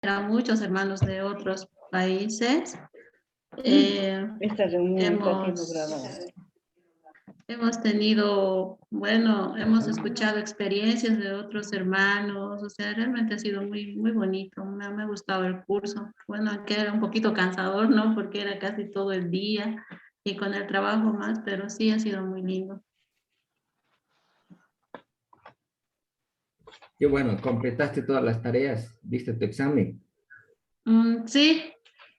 encuentran muchos hermanos de otros países. Esta reunión está siendo Hemos, grabada. hemos tenido, bueno, hemos escuchado experiencias de otros hermanos, o sea, realmente ha sido muy, muy bonito, me ha gustado el curso. Bueno, aunque era un poquito cansador, ¿no? Porque era casi todo el día y con el trabajo más, pero sí ha sido muy lindo. Qué bueno, completaste todas las tareas, viste tu examen. Sí,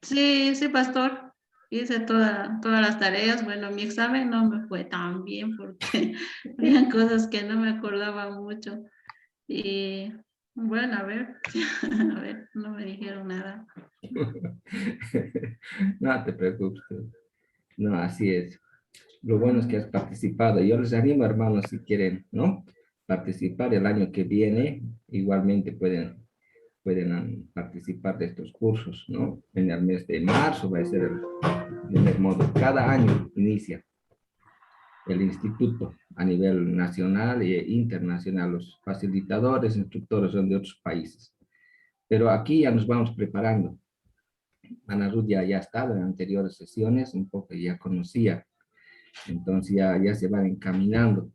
sí, pastor. Hice todas las tareas. Bueno, mi examen no me fue tan bien porque habían cosas que no me acordaba mucho. Y bueno, a ver, a ver, no me dijeron nada. No te preocupes. No, así es. Lo bueno es que has participado. Yo les animo, hermanos, si quieren, ¿no? Participar el año que viene, igualmente pueden participar de estos cursos, ¿no? En el mes de marzo va a ser el primer módulo. Cada año inicia el instituto a nivel nacional e internacional. Los facilitadores, instructores son de otros países. Pero aquí ya nos vamos preparando. Ana Ruth ya ha estado en anteriores sesiones, un poco ya conocía. Entonces ya se van encaminando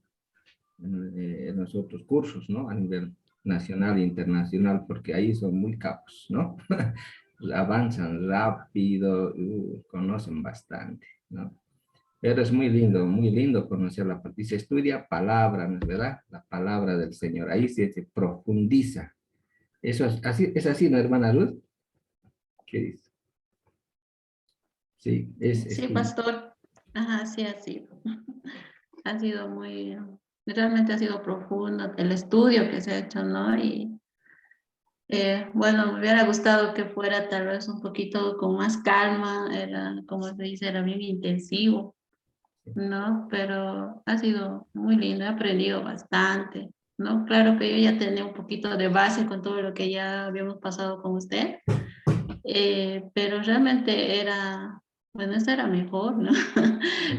en los otros cursos, ¿no? A nivel nacional e internacional, porque ahí son muy capos, ¿no? Avanzan rápido, conocen bastante, ¿no? Pero es muy lindo conocer la parte. Se estudia palabra, ¿no es verdad? La palabra del Señor, ahí se profundiza. Eso es así, ¿no, hermana Ruth? ¿Qué dice? Sí, Sí, pastor. Ajá, sí ha sido. Ha sido muy, realmente ha sido profundo el estudio que se ha hecho, ¿no? Y bueno, me hubiera gustado que fuera tal vez un poquito con más calma, era, como se dice, era bien intensivo, ¿no? Pero ha sido muy lindo, he aprendido bastante, ¿no? Claro que yo ya tenía un poquito de base con todo lo que ya habíamos pasado con usted, pero realmente era, bueno, eso era mejor, ¿no?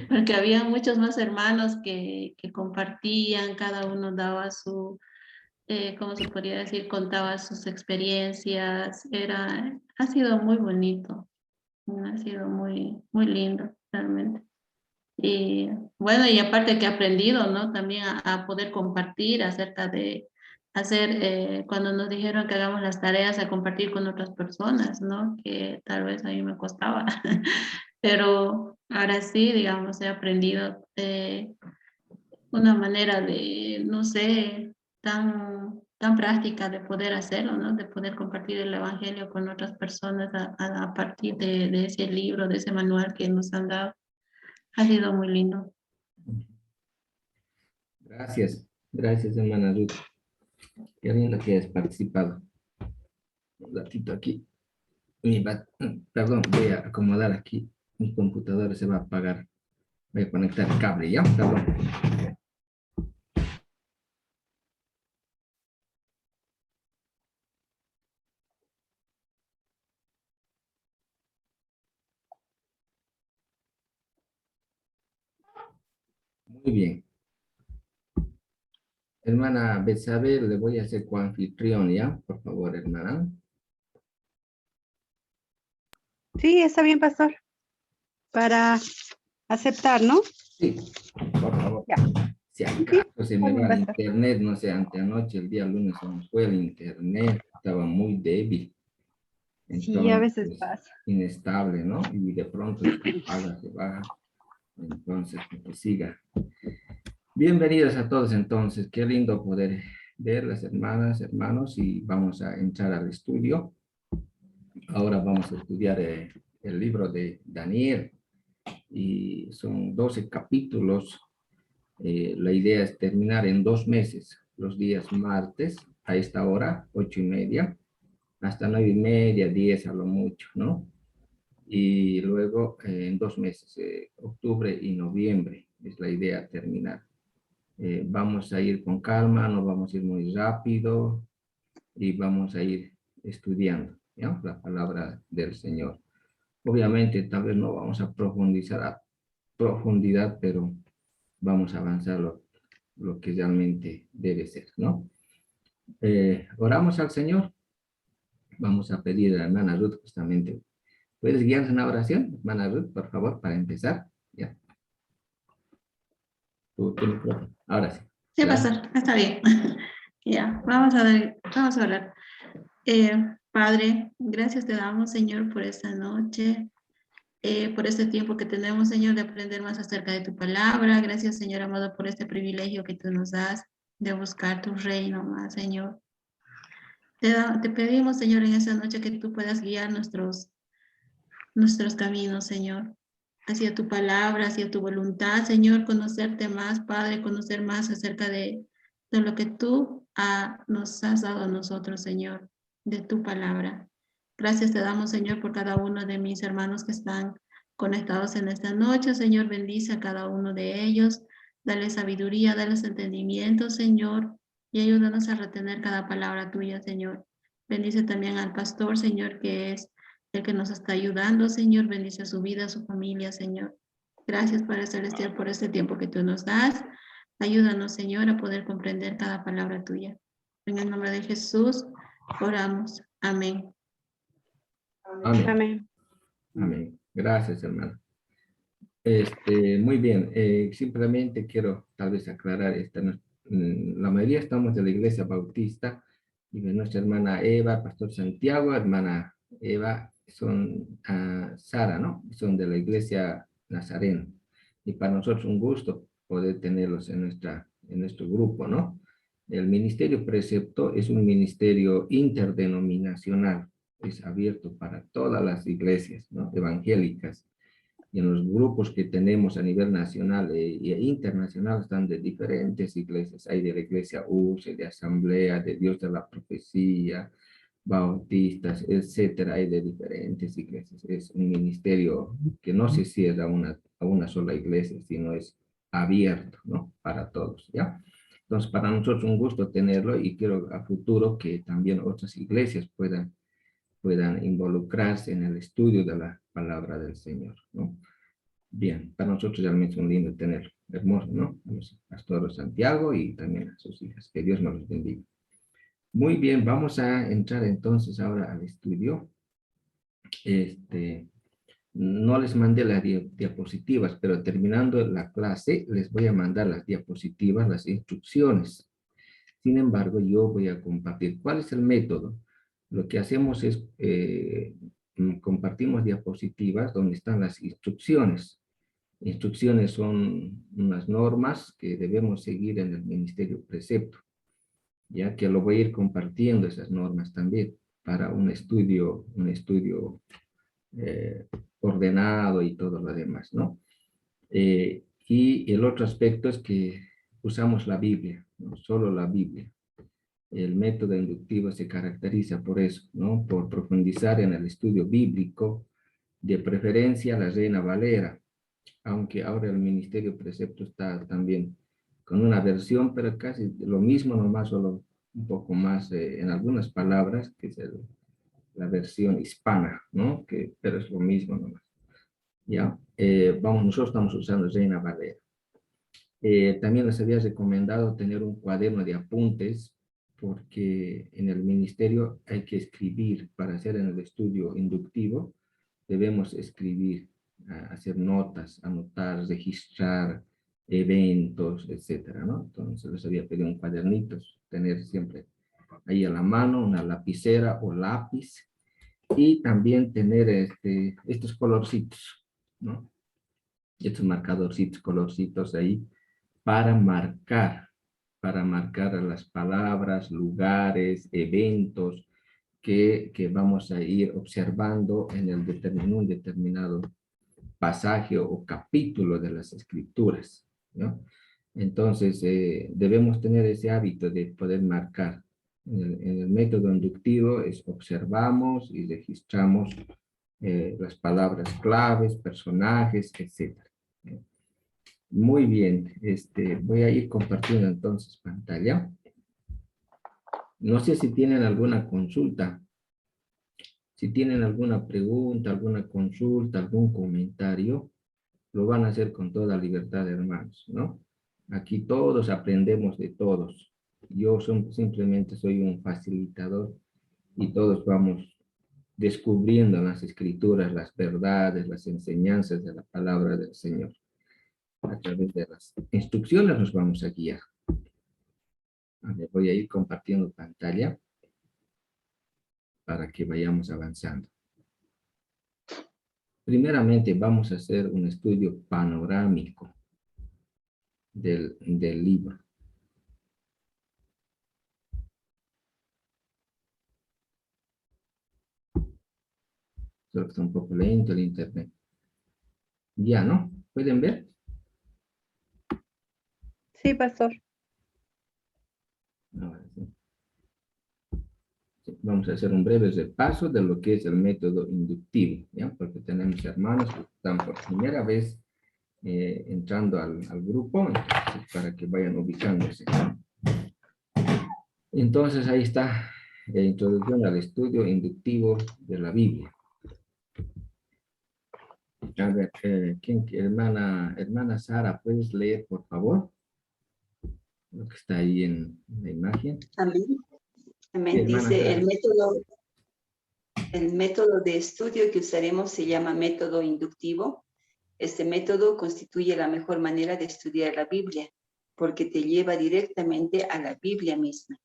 Porque había muchos más hermanos que compartían, cada uno daba su, ¿cómo se podría decir? Contaba sus experiencias, era, ha sido muy bonito, ha sido muy, muy lindo, realmente. Y bueno, y aparte que he aprendido, ¿no? También a poder compartir acerca de hacer, cuando nos dijeron que hagamos las tareas, a compartir con otras personas, ¿no? Que tal vez a mí me costaba, pero ahora sí, digamos, he aprendido una manera de, no sé, tan práctica de poder hacerlo, ¿no? De poder compartir el evangelio con otras personas a partir de ese libro, de ese manual que nos han dado. Ha sido muy lindo. Gracias, hermana Ruth. Qué lindo que has participado. Un ratito aquí. Perdón, voy a acomodar aquí. Mi computadora se va a apagar. Voy a conectar el cable, ¿ya? Perdón. Muy bien. Hermana Betsabe, le voy a hacer coanfitrión, ¿ya? Por favor, hermana. Sí, está bien, pastor. Para aceptar, ¿no? Sí, por favor. Ya. Si Sí, acaso se está me bien, va el pastor. internet, no sé, anteanoche, el día lunes se me fue el internet, estaba muy débil. Sí, a veces Entonces, pasa. inestable, ¿no? Y de pronto se apaga, se baja. Entonces, que siga. Bienvenidos a todos entonces, qué lindo poder ver las hermanas, hermanos, y vamos a entrar al estudio. Ahora vamos a estudiar el libro de Daniel, y son 12 capítulos. La idea es terminar en 2 meses, los días martes, a esta hora, 8:30, hasta 9:30, 10 a lo mucho, ¿no? Y luego en 2 meses, octubre y noviembre, es la idea terminar. Vamos a ir con calma, no vamos a ir muy rápido y vamos a ir estudiando, ¿ya? La palabra del Señor. Obviamente, tal vez no vamos a profundizar a profundidad, pero vamos a avanzar lo que realmente debe ser, ¿no? Oramos al Señor. Vamos a pedir a la hermana Ruth justamente. ¿Puedes guiarnos en la oración, hermana Ruth, por favor, para empezar? Ya. Tu micrófono. Ahora sí. Sí, Gracias. pastor, está bien. Ya, vamos a orar. Padre, gracias te damos, Señor, por esta noche, por este tiempo que tenemos, Señor, de aprender más acerca de tu palabra. Gracias, Señor amado, por este privilegio que tú nos das de buscar tu reino más, Señor. Te pedimos, Señor, en esta noche que tú puedas guiar nuestros caminos, Señor, hacia tu palabra, hacia tu voluntad, Señor, conocerte más, Padre, conocer más acerca de lo que tú nos has dado a nosotros, Señor, de tu palabra. Gracias te damos, Señor, por cada uno de mis hermanos que están conectados en esta noche. Señor, bendice a cada uno de ellos. Dale sabiduría, dale entendimiento, Señor, y ayúdanos a retener cada palabra tuya, Señor. Bendice también al pastor, Señor, que es el que nos está ayudando, Señor. Bendice su vida, su familia, Señor. Gracias, Padre Celestial, por este tiempo que tú nos das. Ayúdanos, Señor, a poder comprender cada palabra tuya. En el nombre de Jesús, oramos. Amén. Amén. Amén. Amén. Gracias, hermano. Muy bien. Simplemente quiero tal vez aclarar la mayoría estamos de la iglesia bautista y de nuestra hermana Eva, pastor Santiago, hermana Eva, son Sara, ¿no? Son de la iglesia Nazareno. Y para nosotros un gusto poder tenerlos en nuestro grupo, ¿no? El ministerio Precepto es un ministerio interdenominacional, es abierto para todas las iglesias, ¿no? Evangélicas. Y en los grupos que tenemos a nivel nacional e internacional están de diferentes iglesias. Hay de la iglesia UCE, de Asamblea, de Dios de la Profecía, bautistas, etcétera. Hay de diferentes iglesias. Es un ministerio que no se cierra a una sola iglesia, sino es abierto, ¿no? Para todos, ¿ya? Entonces, para nosotros un gusto tenerlo y quiero a futuro que también otras iglesias puedan involucrarse en el estudio de la palabra del Señor, ¿no? Bien, para nosotros realmente es un lindo tenerlo, hermoso, ¿no? A los pastores Santiago y también a sus hijas, que Dios nos los bendiga. Muy bien, vamos a entrar entonces ahora al estudio. No les mandé las diapositivas, pero terminando la clase les voy a mandar las diapositivas, las instrucciones. Sin embargo, yo voy a compartir. ¿Cuál es el método? Lo que hacemos es, compartimos diapositivas donde están las instrucciones. Instrucciones son unas normas que debemos seguir en el Ministerio Precepto, ya que lo voy a ir compartiendo esas normas también para un estudio ordenado y todo lo demás, ¿no? Y el otro aspecto es que usamos la Biblia, ¿no? Solo la Biblia. El método inductivo se caracteriza por eso, ¿no? Por profundizar en el estudio bíblico, de preferencia la Reina Valera, aunque ahora el Ministerio Precepto está también con una versión, pero casi lo mismo, nomás solo un poco más en algunas palabras, que es la versión hispana, ¿no? Pero es lo mismo nomás. ¿Ya? Nosotros estamos usando Reina Valera. También les había recomendado tener un cuaderno de apuntes, porque en el ministerio hay que escribir para hacer en el estudio inductivo, debemos escribir, hacer notas, anotar, registrar eventos, etcétera, ¿no? Entonces les había pedido un cuadernito, tener siempre ahí a la mano una lapicera o lápiz y también tener estos colorcitos, ¿no? Estos marcadorcitos, colorcitos ahí para marcar las palabras, lugares, eventos que vamos a ir observando en un determinado pasaje o capítulo de las escrituras, ¿no? Entonces, debemos tener ese hábito de poder marcar. En el método inductivo observamos y registramos las palabras claves, personajes, etc. Muy bien, voy a ir compartiendo entonces pantalla. No sé si tienen alguna consulta. Si tienen alguna pregunta, alguna consulta, algún comentario, lo van a hacer con toda libertad, hermanos, ¿no? Aquí todos aprendemos de todos. Yo simplemente soy un facilitador y todos vamos descubriendo en las escrituras las verdades, las enseñanzas de la palabra del Señor. A través de las instrucciones nos vamos a guiar. Voy a ir compartiendo pantalla para que vayamos avanzando. Primeramente vamos a hacer un estudio panorámico del libro. Solo que está un poco lento el internet. Ya, ¿no? ¿Pueden ver? Sí, pastor. Ahora sí. Vamos a hacer un breve repaso de lo que es el método inductivo, ¿ya? Porque tenemos hermanos que están por primera vez entrando al grupo, entonces, para que vayan ubicándose. Entonces, ahí está la introducción al estudio inductivo de la Biblia. A ver, hermana Sara, ¿puedes leer, por favor? Lo que está ahí en la imagen. Amén. Amén. Hermana Dice, Sara. el método de estudio que usaremos se llama método inductivo. Este método constituye la mejor manera de estudiar la Biblia, porque te lleva directamente a la Biblia misma.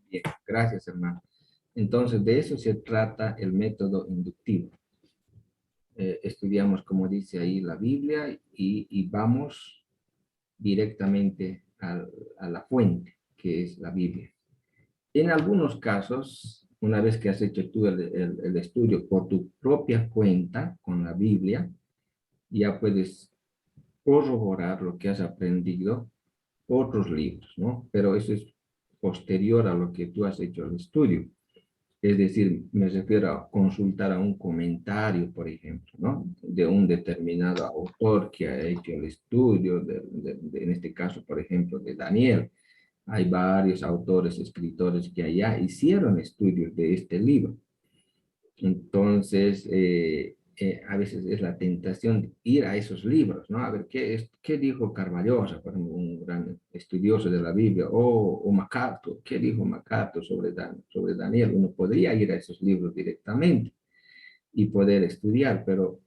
Bien, gracias, hermano. Entonces, de eso se trata el método inductivo. Estudiamos, como dice ahí, la Biblia y vamos directamente a la fuente, que es la Biblia. En algunos casos, una vez que has hecho tú el estudio por tu propia cuenta con la Biblia, ya puedes corroborar lo que has aprendido otros libros, ¿no? Pero eso es posterior a lo que tú has hecho el estudio. Es decir, me refiero a consultar a un comentario, por ejemplo, ¿no? De un determinado autor que ha hecho el estudio, en este caso, por ejemplo, de Daniel. Hay varios autores, escritores que allá hicieron estudios de este libro. Entonces, a veces es la tentación de ir a esos libros, ¿no? A ver, ¿qué dijo Carvallosa, por ejemplo, un gran estudioso de la Biblia? O MacArthur, ¿qué dijo MacArthur sobre Daniel? Uno podría ir a esos libros directamente y poder estudiar, pero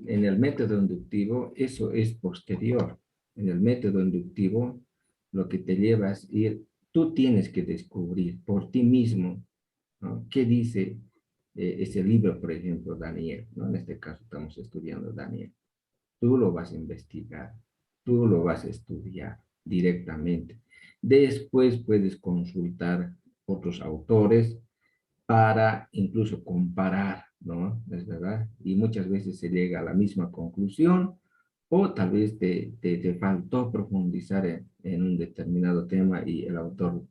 en el método inductivo eso es posterior. En el método inductivo lo que te lleva es ir, tú tienes que descubrir por ti mismo, ¿no? ¿Qué dice ese libro, por ejemplo, Daniel? ¿No? En este caso estamos estudiando Daniel. Tú lo vas a investigar, tú lo vas a estudiar directamente. Después puedes consultar otros autores para incluso comparar, ¿no? Es verdad. Y muchas veces se llega a la misma conclusión o tal vez te faltó profundizar en un determinado tema y el autor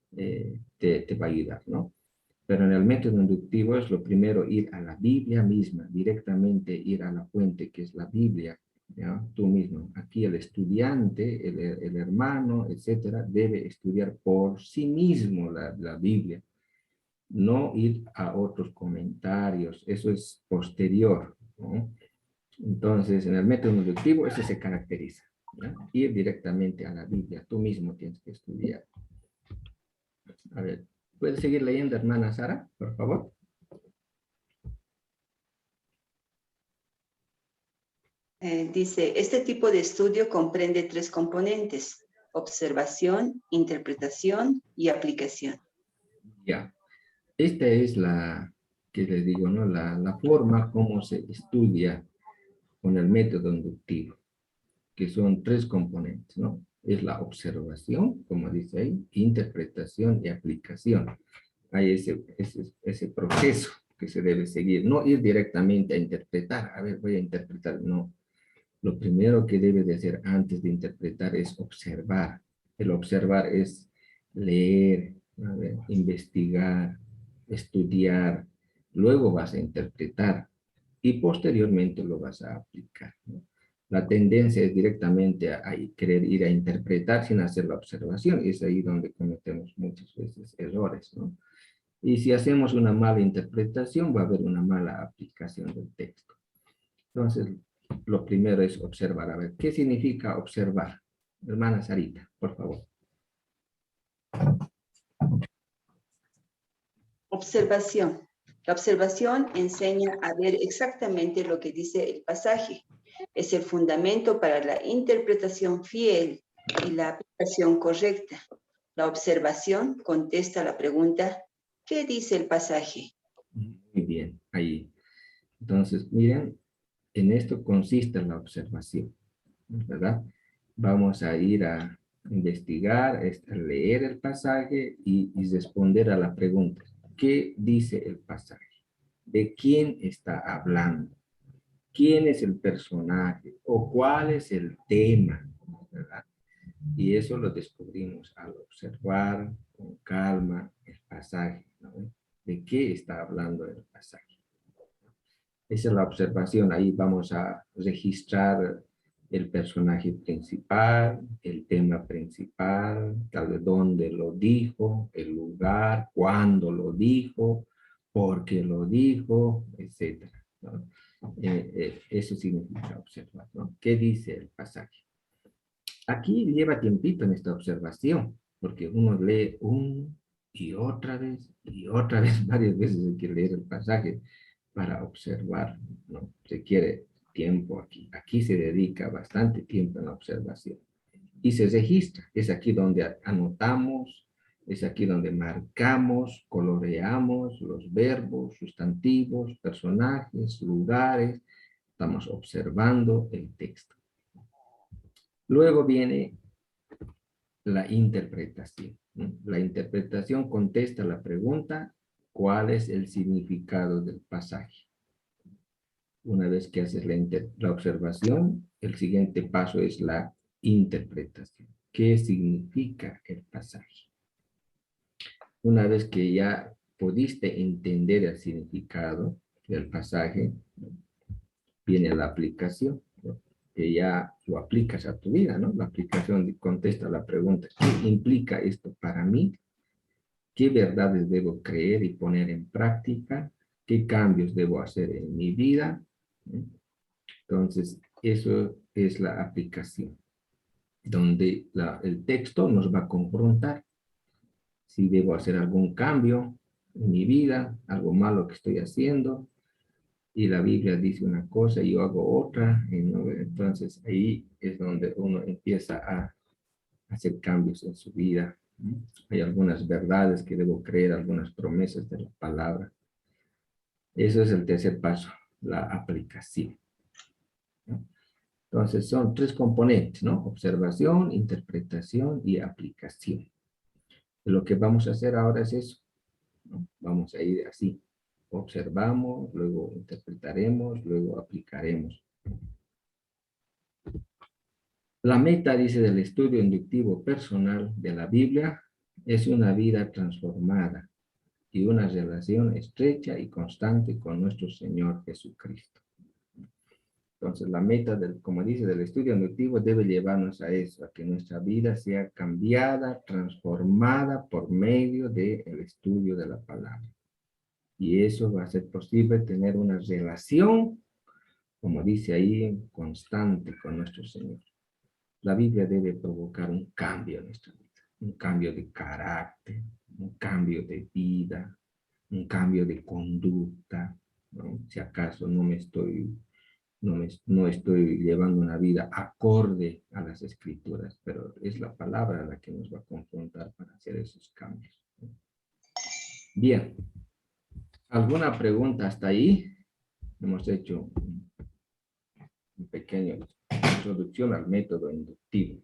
te va a ayudar, ¿no? Pero en el método inductivo es lo primero ir a la Biblia misma, directamente ir a la fuente que es la Biblia, ¿ya? Tú mismo. Aquí el estudiante, el hermano, etcétera, debe estudiar por sí mismo la Biblia, no ir a otros comentarios, eso es posterior, ¿no? Entonces, en el método inductivo eso se caracteriza, ¿ya? Ir directamente a la Biblia, tú mismo tienes que estudiar. A ver, ¿puedes seguir leyendo, hermana Sara, por favor? Dice, este tipo de estudio comprende 3 componentes: observación, interpretación y aplicación. Ya, esta es que les digo, ¿no? La forma como se estudia con el método inductivo, que son 3 componentes, ¿no? Es la observación, como dice ahí, interpretación y aplicación. Hay ese proceso que se debe seguir, no ir directamente a interpretar, a ver, voy a interpretar, no. Lo primero que debe de hacer antes de interpretar es observar. El observar es leer, a ver, investigar, estudiar, luego vas a interpretar y posteriormente lo vas a aplicar, ¿no? La tendencia es directamente a querer ir a interpretar sin hacer la observación, y es ahí donde cometemos muchas veces errores, ¿no? Y si hacemos una mala interpretación, va a haber una mala aplicación del texto. Entonces, lo primero es observar. A ver, ¿qué significa observar? Hermana Sarita, por favor. Observación. La observación enseña a ver exactamente lo que dice el pasaje. Es el fundamento para la interpretación fiel y la aplicación correcta. La observación contesta la pregunta, ¿qué dice el pasaje? Muy bien, ahí. Entonces, miren, en esto consiste la observación, ¿verdad? Vamos a ir a investigar, a leer el pasaje y responder a la pregunta, ¿qué dice el pasaje? ¿De quién está hablando? ¿Quién es el personaje? ¿O cuál es el tema? ¿Verdad? Y eso lo descubrimos al observar con calma el pasaje, ¿no? ¿De qué está hablando el pasaje? Esa es la observación. Ahí vamos a registrar el personaje principal, el tema principal, tal vez dónde lo dijo, el lugar, cuándo lo dijo, por qué lo dijo, etc. ¿No? Eso significa observar, ¿no? ¿Qué dice el pasaje? Aquí lleva tiempito en esta observación, porque uno lee y otra vez, varias veces hay que leer el pasaje para observar, ¿no? Se quiere tiempo aquí. Aquí se dedica bastante tiempo en la observación. Y se registra. Es aquí donde anotamos, es aquí donde marcamos, coloreamos los verbos, sustantivos, personajes, lugares. Estamos observando el texto. Luego viene la interpretación, ¿no? La interpretación contesta la pregunta, ¿cuál es el significado del pasaje? Una vez que haces la observación, el siguiente paso es la interpretación. ¿Qué significa el pasaje? Una vez que ya pudiste entender el significado del pasaje, viene la aplicación, ¿no? Que ya lo aplicas a tu vida, ¿no? La aplicación contesta la pregunta, ¿qué implica esto para mí? ¿Qué verdades debo creer y poner en práctica? ¿Qué cambios debo hacer en mi vida? Entonces, eso es la aplicación, donde el texto nos va a confrontar si debo hacer algún cambio en mi vida, algo malo que estoy haciendo, y la Biblia dice una cosa y yo hago otra, entonces ahí es donde uno empieza a hacer cambios en su vida. Hay algunas verdades que debo creer, algunas promesas de la palabra. Eso es el tercer paso, la aplicación, ¿no? Entonces son tres componentes, ¿no? Observación, interpretación y aplicación. Lo que vamos a hacer ahora es eso, ¿no? Vamos a ir así. Observamos, luego interpretaremos, luego aplicaremos. La meta, dice, del estudio inductivo personal de la Biblia es una vida transformada y una relación estrecha y constante con nuestro Señor Jesucristo. Entonces, la meta, como dice, del estudio inductivo debe llevarnos a eso, a que nuestra vida sea cambiada, transformada por medio del estudio de la palabra. Y eso va a ser posible tener una relación, como dice ahí, constante con nuestro Señor. La Biblia debe provocar un cambio en nuestra vida, un cambio de carácter, un cambio de vida, un cambio de conducta, ¿no? Si acaso no estoy llevando una vida acorde a las Escrituras, pero es la palabra la que nos va a confrontar para hacer esos cambios. Bien, ¿alguna pregunta hasta ahí? Hemos hecho un pequeño introducción al método inductivo.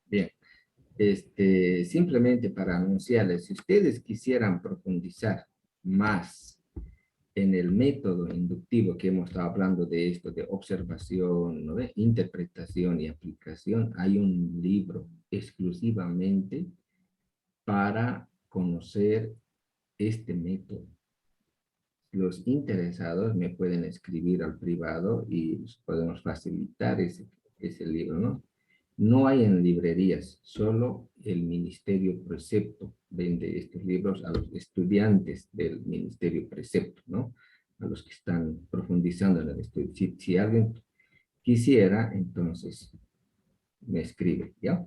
Bien, simplemente para anunciarles, si ustedes quisieran profundizar más en el método inductivo que hemos estado hablando de esto, de observación, ¿no? De interpretación y aplicación, hay un libro exclusivamente para conocer este método. Los interesados me pueden escribir al privado y podemos facilitar ese libro, ¿no? No hay en librerías, solo el Ministerio Precepto vende estos libros a los estudiantes del Ministerio Precepto, ¿no? A los que están profundizando en el estudio. Si alguien quisiera, entonces me escribe, ¿ya?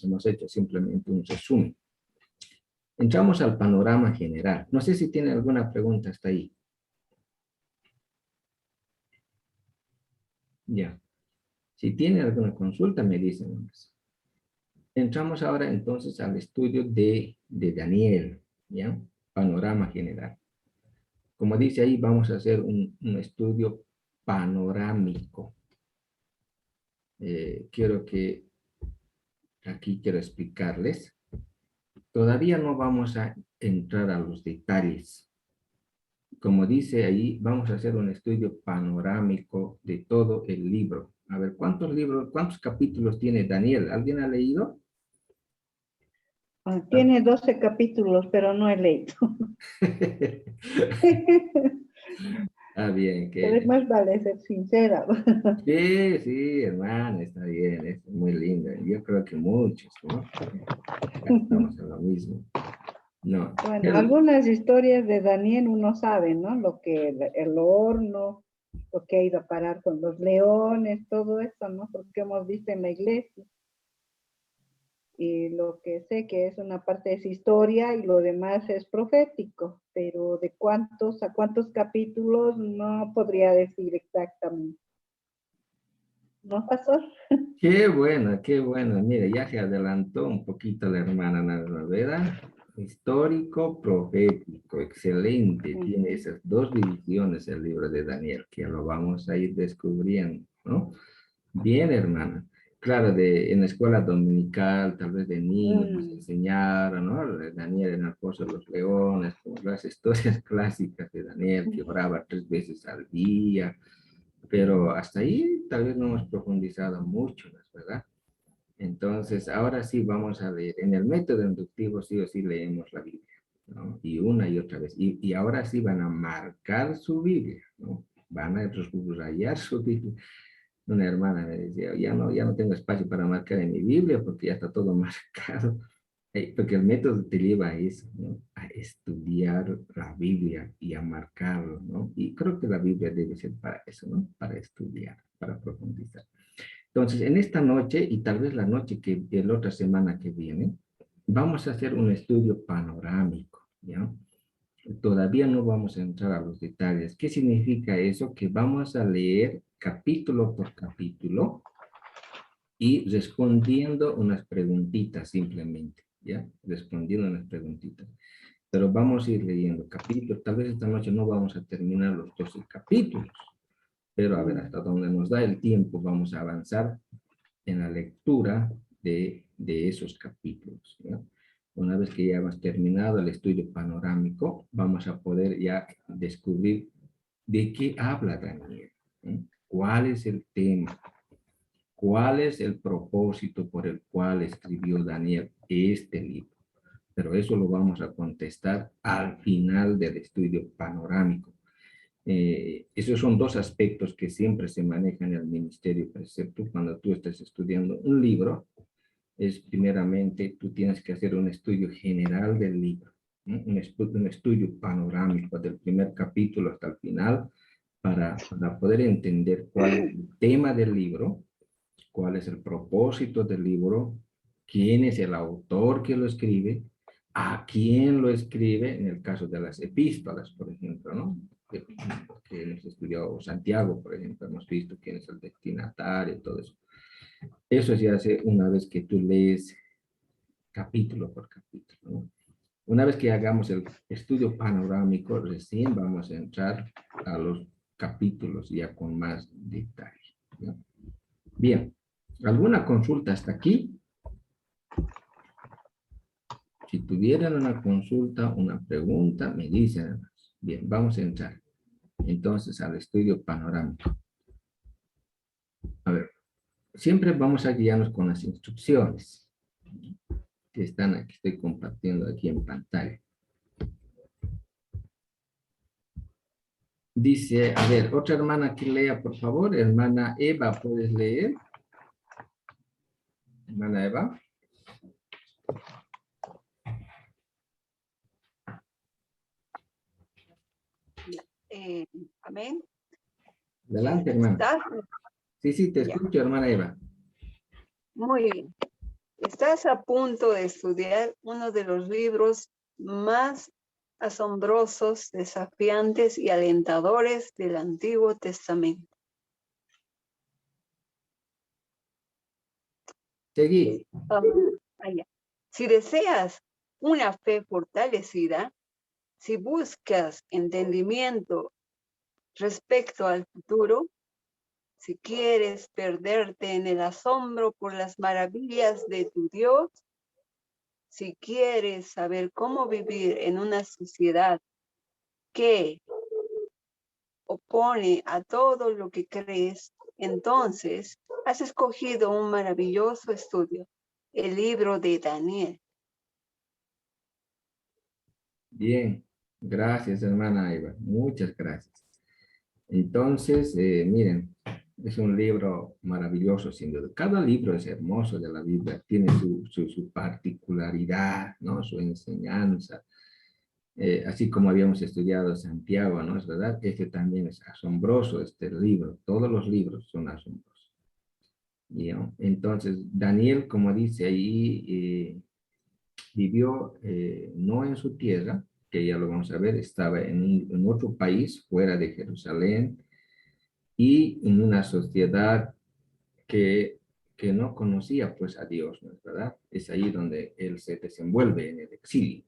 Hemos hecho simplemente un resumen. Entramos al panorama general. No sé si tiene alguna pregunta hasta ahí. Ya. Si tiene alguna consulta, me dicen. Entramos ahora entonces al estudio de Daniel, ¿ya? Panorama general. Como dice ahí, vamos a hacer un estudio panorámico. Quiero explicarles. Todavía no vamos a entrar a los detalles. Como dice ahí, vamos a hacer un estudio panorámico de todo el libro. A ver, cuántos capítulos tiene Daniel? ¿Alguien ha leído? Tiene 12 capítulos, pero no he leído. Bien. Pero más vale ser sincera. Sí, hermano, está bien, es muy lindo. Yo creo que muchos, ¿no? Ya estamos en lo mismo. No. Bueno, algunas historias de Daniel uno sabe, ¿no? Lo que el horno, lo que ha ido a parar con los leones, todo eso, ¿no? Porque hemos visto en la iglesia. Y lo que sé que es una parte es historia y lo demás es profético, pero de cuántos a cuántos capítulos no podría decir exactamente. ¿No, pastor? Qué bueno, qué bueno. Mire, ya se adelantó un poquito la hermana Navera. Histórico, profético, excelente. Tiene esas dos divisiones el libro de Daniel, que lo vamos a ir descubriendo, ¿no? Bien, hermana. Claro, en la escuela dominical, tal vez de niños, nos enseñaron, ¿no? Daniel en el Pozo de los Leones, como las historias clásicas de Daniel, que oraba 3 veces al día, pero hasta ahí tal vez no hemos profundizado mucho, ¿no es verdad? Entonces, ahora sí vamos a leer. En el método inductivo sí o sí leemos la Biblia, ¿no? Y una y otra vez. Y ahora sí van a marcar su Biblia, ¿no? Van a subrayar su Biblia. Una hermana me decía, ya no tengo espacio para marcar en mi Biblia porque ya está todo marcado. Porque el método te lleva a eso, ¿no? A estudiar la Biblia y a marcarlo, ¿no? Y creo que la Biblia debe ser para eso, ¿no? Para estudiar, para profundizar. Entonces, en esta noche y tal vez la la otra semana que viene, vamos a hacer un estudio panorámico, ¿ya? Todavía no vamos a entrar a los detalles. ¿Qué significa eso? Que vamos a leer capítulo por capítulo y respondiendo unas preguntitas simplemente, ¿ya? Respondiendo unas preguntitas. Pero vamos a ir leyendo capítulos. Tal vez esta noche no vamos a terminar los 12 capítulos, pero a ver, hasta donde nos da el tiempo vamos a avanzar en la lectura de esos capítulos, ¿no? Una vez que ya hemos terminado el estudio panorámico, vamos a poder ya descubrir de qué habla Daniel, ¿no? ¿Cuál es el tema? ¿Cuál es el propósito por el cual escribió Daniel este libro? Pero eso lo vamos a contestar al final del estudio panorámico. Esos son dos aspectos que siempre se manejan en el ministerio precepto. Cuando tú estás estudiando un libro, es primeramente tú tienes que hacer un estudio general del libro, ¿no? Un estudio panorámico del primer capítulo hasta el final para poder entender cuál es el tema del libro, cuál es el propósito del libro, quién es el autor que lo escribe, a quién lo escribe, en el caso de las epístolas, por ejemplo, ¿no? Que hemos estudiado Santiago, por ejemplo, hemos visto quién es el destinatario, todo eso. Eso se hace una vez que tú lees capítulo por capítulo, ¿no? Una vez que hagamos el estudio panorámico, recién vamos a entrar a los capítulos ya con más detalle, ¿no? Bien, ¿alguna consulta hasta aquí? Si tuvieran una consulta, una pregunta, me dicen. Bien, vamos a entrar entonces al estudio panorámico. A ver, siempre vamos a guiarnos con las instrucciones que están aquí, estoy compartiendo aquí en pantalla. Dice, a ver, otra hermana que lea, por favor. Hermana Eva, ¿puedes leer? Hermana Eva. Amén. Adelante, hermana. ¿Está? Sí, te Ya. escucho, hermana Eva. Muy bien. Estás a punto de estudiar uno de los libros más asombrosos, desafiantes y alentadores del Antiguo Testamento. Seguí. Allá. Si deseas una fe fortalecida, si buscas entendimiento respecto al futuro, si quieres perderte en el asombro por las maravillas de tu Dios, si quieres saber cómo vivir en una sociedad que opone a todo lo que crees, entonces has escogido un maravilloso estudio, el libro de Daniel. Bien, gracias, hermana Aiva. Muchas gracias. Entonces, miren, es un libro maravilloso, sin duda. Cada libro es hermoso de la Biblia, tiene su particularidad, ¿no? Su enseñanza. Así como habíamos estudiado Santiago, ¿no? Es verdad, este también es asombroso, este libro. Todos los libros son asombrosos. ¿Ya? Entonces, Daniel, como dice ahí, vivió no en su tierra, que ya lo vamos a ver, estaba en otro país fuera de Jerusalén y en una sociedad que, que no conocía pues a Dios, ¿no es verdad? Es ahí donde él se desenvuelve en el exilio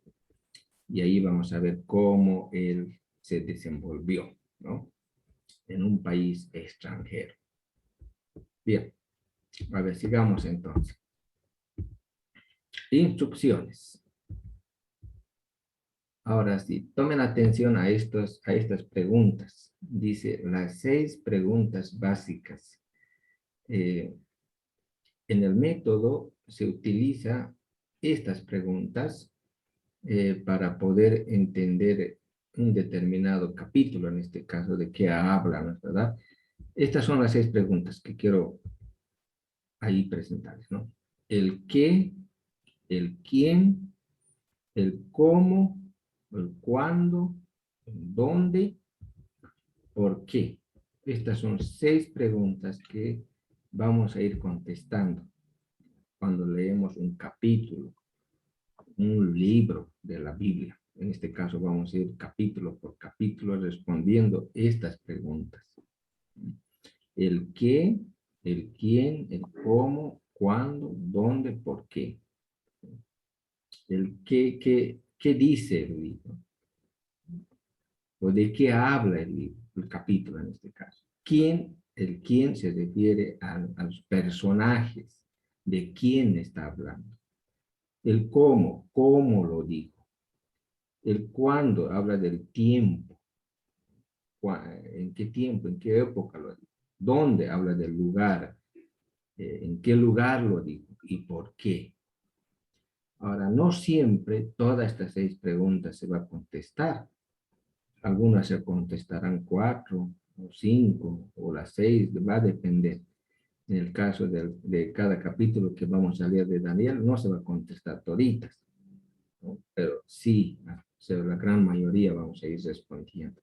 y ahí vamos a ver cómo él se desenvolvió, ¿no? En un país extranjero. Bien, a ver, sigamos entonces. Instrucciones. Ahora sí, tomen atención a estas preguntas. Dice, las 6 preguntas básicas. En el método se utiliza estas preguntas para poder entender un determinado capítulo, en este caso, de qué habla, ¿no es verdad? Estas son las 6 preguntas que quiero ahí presentarles, ¿no? El qué, el quién, el cómo, el cuándo, el dónde, por qué. Estas son 6 preguntas que vamos a ir contestando cuando leemos un capítulo, un libro de la Biblia. En este caso vamos a ir capítulo por capítulo respondiendo estas preguntas. El qué, el quién, el cómo, cuándo, dónde, por qué. El qué dice el libro. O de qué habla el libro, el capítulo en este caso. ¿Quién? El quién se refiere a los personajes. ¿De quién está hablando? El cómo lo dijo. El cuándo habla del tiempo. ¿En qué tiempo, en qué época lo dijo? ¿Dónde habla del lugar? ¿En qué lugar lo dijo? ¿Y por qué? Ahora, no siempre todas estas 6 preguntas se va a contestar. Algunas se contestarán 4 o 5 o las 6, va a depender. En el caso de cada capítulo que vamos a leer de Daniel, no se va a contestar toditas, ¿no? Pero sí, la gran mayoría vamos a ir respondiendo.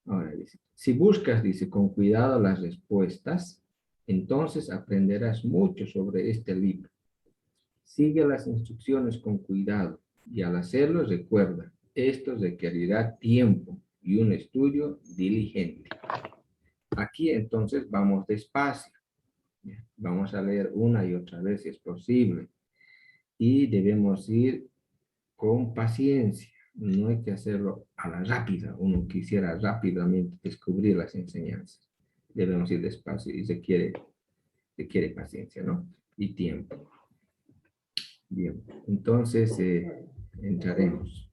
Ahora dice, si buscas, dice, con cuidado las respuestas, entonces aprenderás mucho sobre este libro. Sigue las instrucciones con cuidado y al hacerlo recuerda, esto requerirá tiempo y un estudio diligente. Aquí entonces vamos despacio. Vamos a leer una y otra vez si es posible. Y debemos ir con paciencia. No hay que hacerlo a la rápida. Uno quisiera rápidamente descubrir las enseñanzas. Debemos ir despacio y requiere paciencia, ¿no? Y tiempo. Bien, entonces entraremos.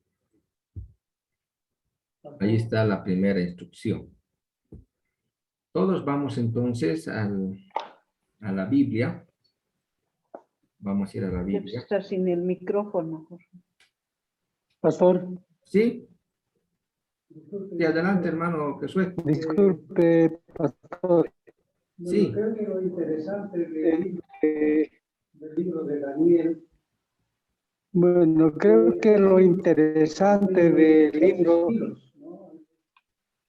Ahí está la primera instrucción. Todos vamos entonces a la Biblia. Vamos a ir a la Debe Biblia. estar sin el micrófono. Pastor, ¿Sí? Y adelante, hermano Josué. disculpe, pastor. Sí. Creo que lo interesante del libro de Daniel. Bueno, creo que lo interesante del libro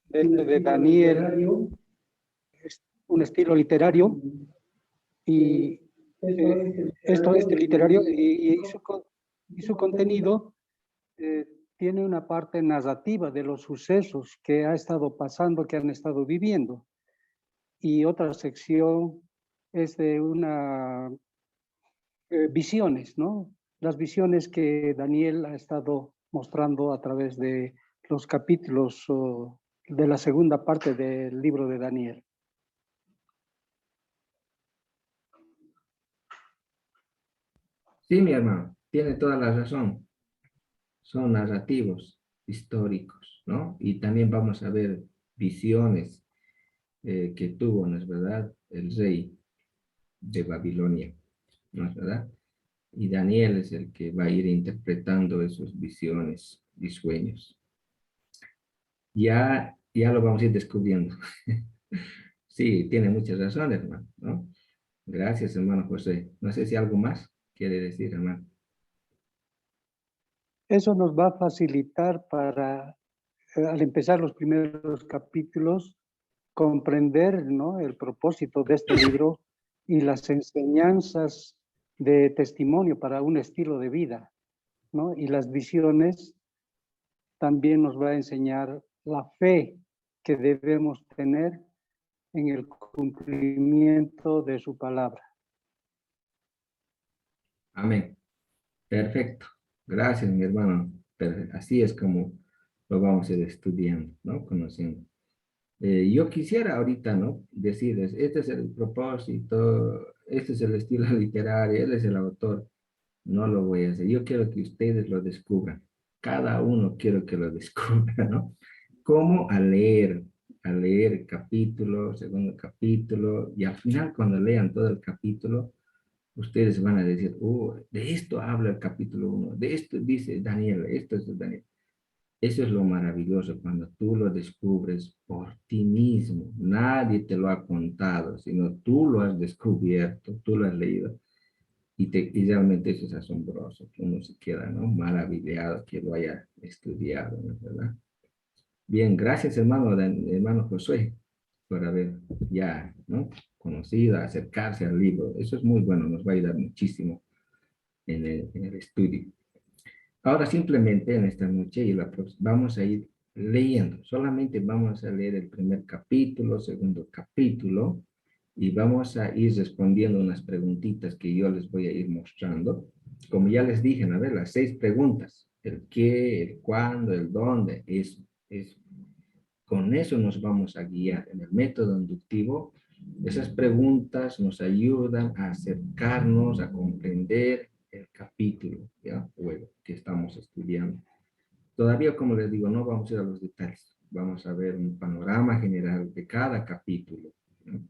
de Daniel es un estilo literario y esto es literario y su contenido tiene una parte narrativa de los sucesos que ha estado pasando, que han estado viviendo. Y otra sección es de una visiones, ¿no? Las visiones que Daniel ha estado mostrando a través de los capítulos de la segunda parte del libro de Daniel. Sí, mi hermano, tiene toda la razón. Son narrativos históricos, ¿no? Y también vamos a ver visiones que tuvo, ¿no es verdad?, el rey de Babilonia, ¿no es verdad? Y Daniel es el que va a ir interpretando esas visiones y sueños. Ya lo vamos a ir descubriendo. Sí, tiene muchas razones, hermano, ¿no? Gracias, hermano José. No sé si algo más quiere decir, hermano. Eso nos va a facilitar para, al empezar los primeros capítulos, comprender, ¿no?, el propósito de este libro y las enseñanzas de testimonio para un estilo de vida, ¿no? Y las visiones también nos va a enseñar la fe que debemos tener en el cumplimiento de su palabra. Amén. Perfecto. Gracias, mi hermano. Así es como lo vamos a ir estudiando, ¿no? Conociendo. Yo quisiera ahorita, ¿no?, decirles, este es el propósito, este es el estilo literario, él es el autor. No lo voy a hacer. Yo quiero que ustedes lo descubran. Cada uno quiero que lo descubra, ¿no? ¿Cómo? A leer capítulo, segundo capítulo, y al final cuando lean todo el capítulo, ustedes van a decir, de esto habla el capítulo 1, de esto dice Daniel, esto es Daniel. Eso es lo maravilloso, cuando tú lo descubres por ti mismo. Nadie te lo ha contado, sino tú lo has descubierto, tú lo has leído. Y realmente eso es asombroso, que uno se queda, ¿no?, maravillado que lo haya estudiado, ¿no?, ¿verdad? Bien, gracias, hermano Josué, por haber ya, ¿no?, conocido, acercarse al libro. Eso es muy bueno, nos va a ayudar muchísimo en el estudio. Ahora simplemente en esta noche y la próxima vamos a ir leyendo. Solamente vamos a leer el primer capítulo, segundo capítulo, y vamos a ir respondiendo unas preguntitas que yo les voy a ir mostrando. Como ya les dije, a ver, las 6 preguntas. El qué, el cuándo, el dónde. Con eso nos vamos a guiar. En el método inductivo, esas preguntas nos ayudan a acercarnos, a comprender el capítulo, ¿ya?, bueno, que estamos estudiando. Todavía, como les digo, no vamos a ir a los detalles. Vamos a ver un panorama general de cada capítulo, ¿no?,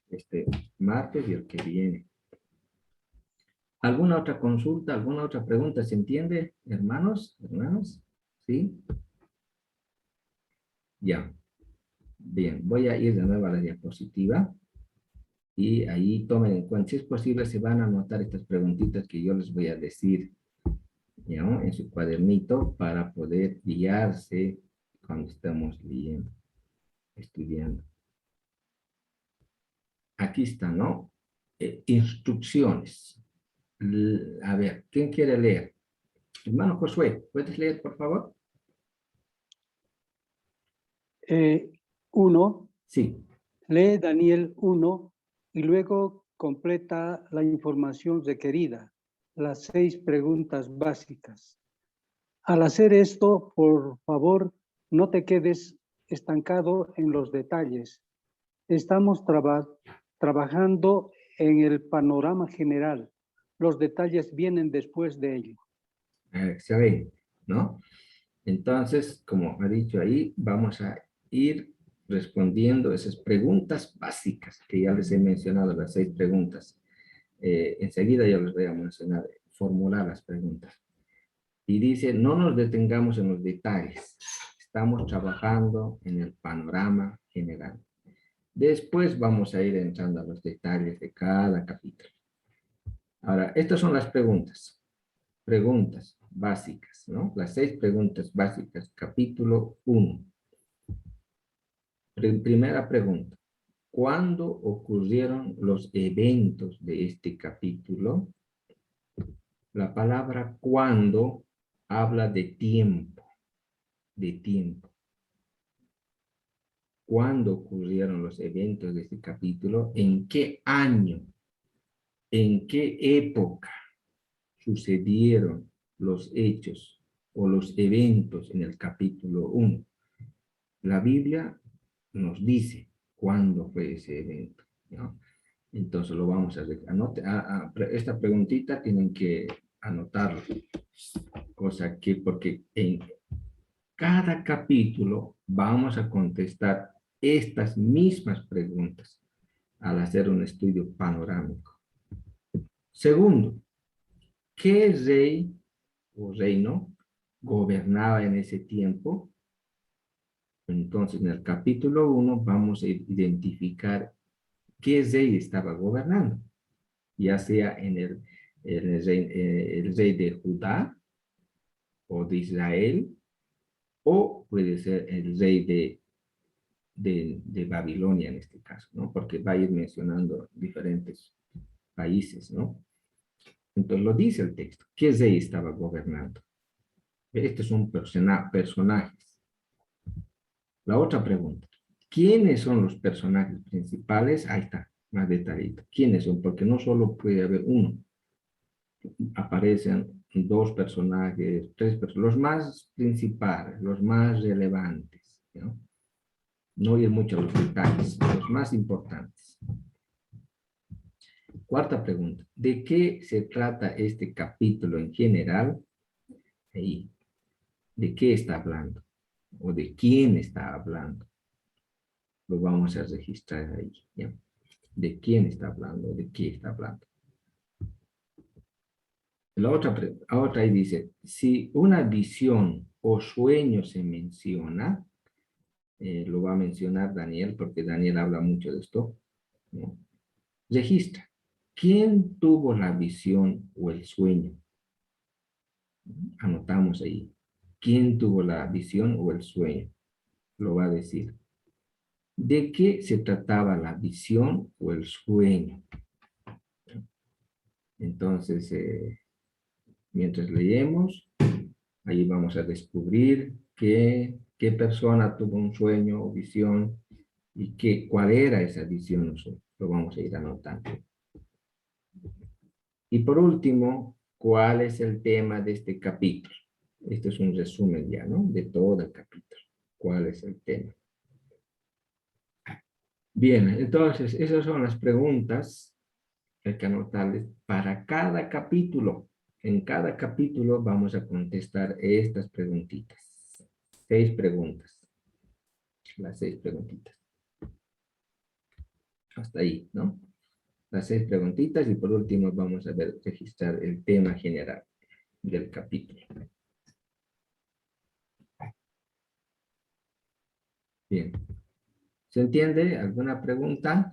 este martes y el que viene. ¿Alguna otra consulta, alguna otra pregunta? ¿Se entiende, hermanos? ¿Hermanas? ¿Sí? Ya. Bien, voy a ir de nuevo a la diapositiva. Y ahí tomen en cuenta, si es posible, se van a anotar estas preguntitas que yo les voy a decir, ¿no?, en su cuadernito para poder guiarse cuando estamos leyendo, estudiando. Aquí está, ¿no? Instrucciones. A ver, ¿quién quiere leer? Hermano Josué, ¿puedes leer, por favor? 1. Sí. Lee Daniel 1 y luego completa la información requerida, las 6 preguntas básicas. Al hacer esto, por favor, no te quedes estancado en los detalles. Estamos trabajando en el panorama general. Los detalles vienen después de ello. Excelente, ¿no? Entonces, como ha dicho ahí, vamos a ir respondiendo esas preguntas básicas que ya les he mencionado, las 6 preguntas. Enseguida ya les voy a mencionar, formular las preguntas. Y dice, no nos detengamos en los detalles. Estamos trabajando en el panorama general. Después vamos a ir entrando a los detalles de cada capítulo. Ahora, estas son las preguntas. Preguntas básicas, ¿no? Las 6 preguntas básicas, capítulo 1. Primera pregunta. ¿cuándo ocurrieron los eventos de este capítulo? La palabra cuándo habla de tiempo, de tiempo. ¿Cuándo ocurrieron los eventos de este capítulo? ¿En qué año? ¿En qué época sucedieron los hechos o los eventos en el capítulo 1? La Biblia nos dice cuándo fue ese evento, ¿no? Entonces lo vamos a anotar. Esta preguntita tienen que anotarlo. Cosa que, porque en cada capítulo vamos a contestar estas mismas preguntas al hacer un estudio panorámico. Segundo, ¿qué rey o reino gobernaba en ese tiempo? Entonces, en el capítulo 1 vamos a identificar qué rey estaba gobernando, ya sea en el rey de Judá o de Israel, o puede ser el rey de Babilonia en este caso, ¿no? Porque va a ir mencionando diferentes países, ¿no? Entonces lo dice el texto. ¿Qué rey estaba gobernando? Estos son personajes. La otra pregunta. ¿Quiénes son los personajes principales? Ahí está, más detallito. ¿Quiénes son? Porque no solo puede haber uno. Aparecen dos personajes, tres personajes, los más principales, los más relevantes, ¿no? No ir mucho a los detalles, los más importantes. Cuarta pregunta. ¿De qué se trata este capítulo en general? Ahí. ¿De qué está hablando? ¿O de quién está hablando? Lo vamos a registrar ahí, ¿ya? ¿De quién está hablando? ¿De qué está hablando? La otra ahí dice, si una visión o sueño se menciona, lo va a mencionar Daniel, porque Daniel habla mucho de esto, ¿no? Registra. ¿Quién tuvo la visión o el sueño? Anotamos ahí. ¿Quién tuvo la visión o el sueño? Lo va a decir. ¿De qué se trataba la visión o el sueño? Entonces, mientras leemos, ahí vamos a descubrir qué persona tuvo un sueño o visión y cuál era esa visión o sueño. Lo vamos a ir anotando. Y por último, ¿cuál es el tema de este capítulo? Este es un resumen ya, ¿no? De todo el capítulo. ¿Cuál es el tema? Bien, entonces, esas son las preguntas que hay que anotarles para cada capítulo. En cada capítulo vamos a contestar estas preguntitas. 6 preguntas. Las 6 preguntitas. Hasta ahí, ¿no? Las 6 preguntitas y por último vamos a registrar el tema general del capítulo. Bien. ¿Se entiende? ¿Alguna pregunta?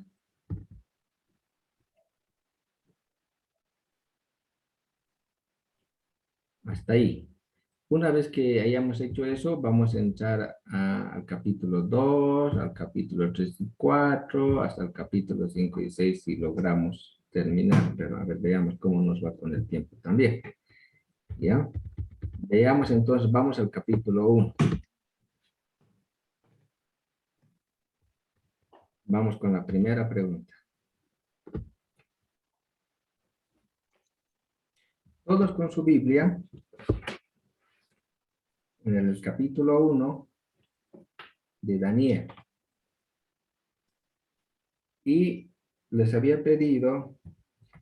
Hasta ahí. Una vez que hayamos hecho eso, vamos a entrar al capítulo 2, al capítulo 3 y 4, hasta el capítulo 5 y 6 si logramos terminar. Pero a ver, veamos cómo nos va con el tiempo también. ¿Ya? Veamos entonces, vamos al capítulo 1. Vamos con la primera pregunta. Todos con su Biblia, en el capítulo 1 de Daniel. Y les había pedido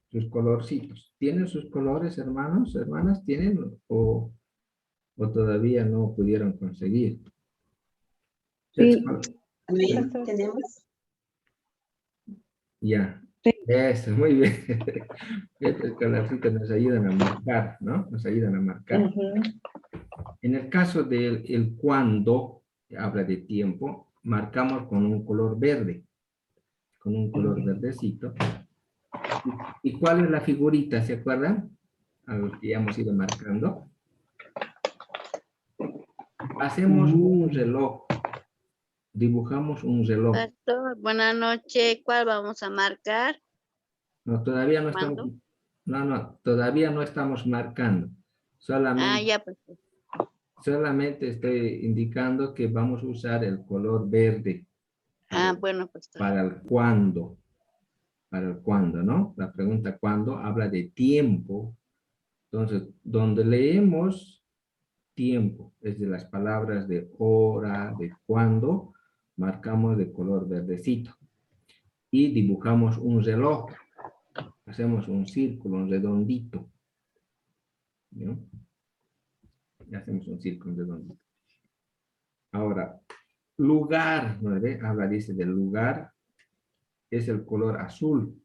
sus colorcitos. ¿Tienen sus colores, hermanos, hermanas? ¿Tienen o todavía no pudieron conseguir? Sí. Amén. ¿Tenemos? Ya. Sí. Eso, muy bien. Estos colorcitos nos ayudan a marcar, ¿no? Nos ayudan a marcar. Ujú. En el caso del cuando, habla de tiempo, marcamos con un color verde. Con un color verdecito. ¿Y cuál es la figurita? ¿Se acuerdan? Al que ya hemos ido marcando. Hacemos un reloj. Dibujamos un reloj. Pastor, buenas noches. ¿Cuál vamos a marcar? No, todavía no estamos, ¿Cuándo? todavía no estamos marcando. Solamente, Ya, pues. solamente estoy indicando que vamos a usar el color verde Bueno, pastor. para el cuándo. Para el cuándo, ¿no? La pregunta cuándo habla de tiempo. Entonces, donde leemos tiempo, es de las palabras de hora, de cuándo, marcamos de color verdecito. Y dibujamos un reloj. Hacemos un círculo, un redondito. ¿No? Y hacemos un círculo redondito. Ahora, lugar, ¿no ve? Habla, dice, del lugar, es el color azul.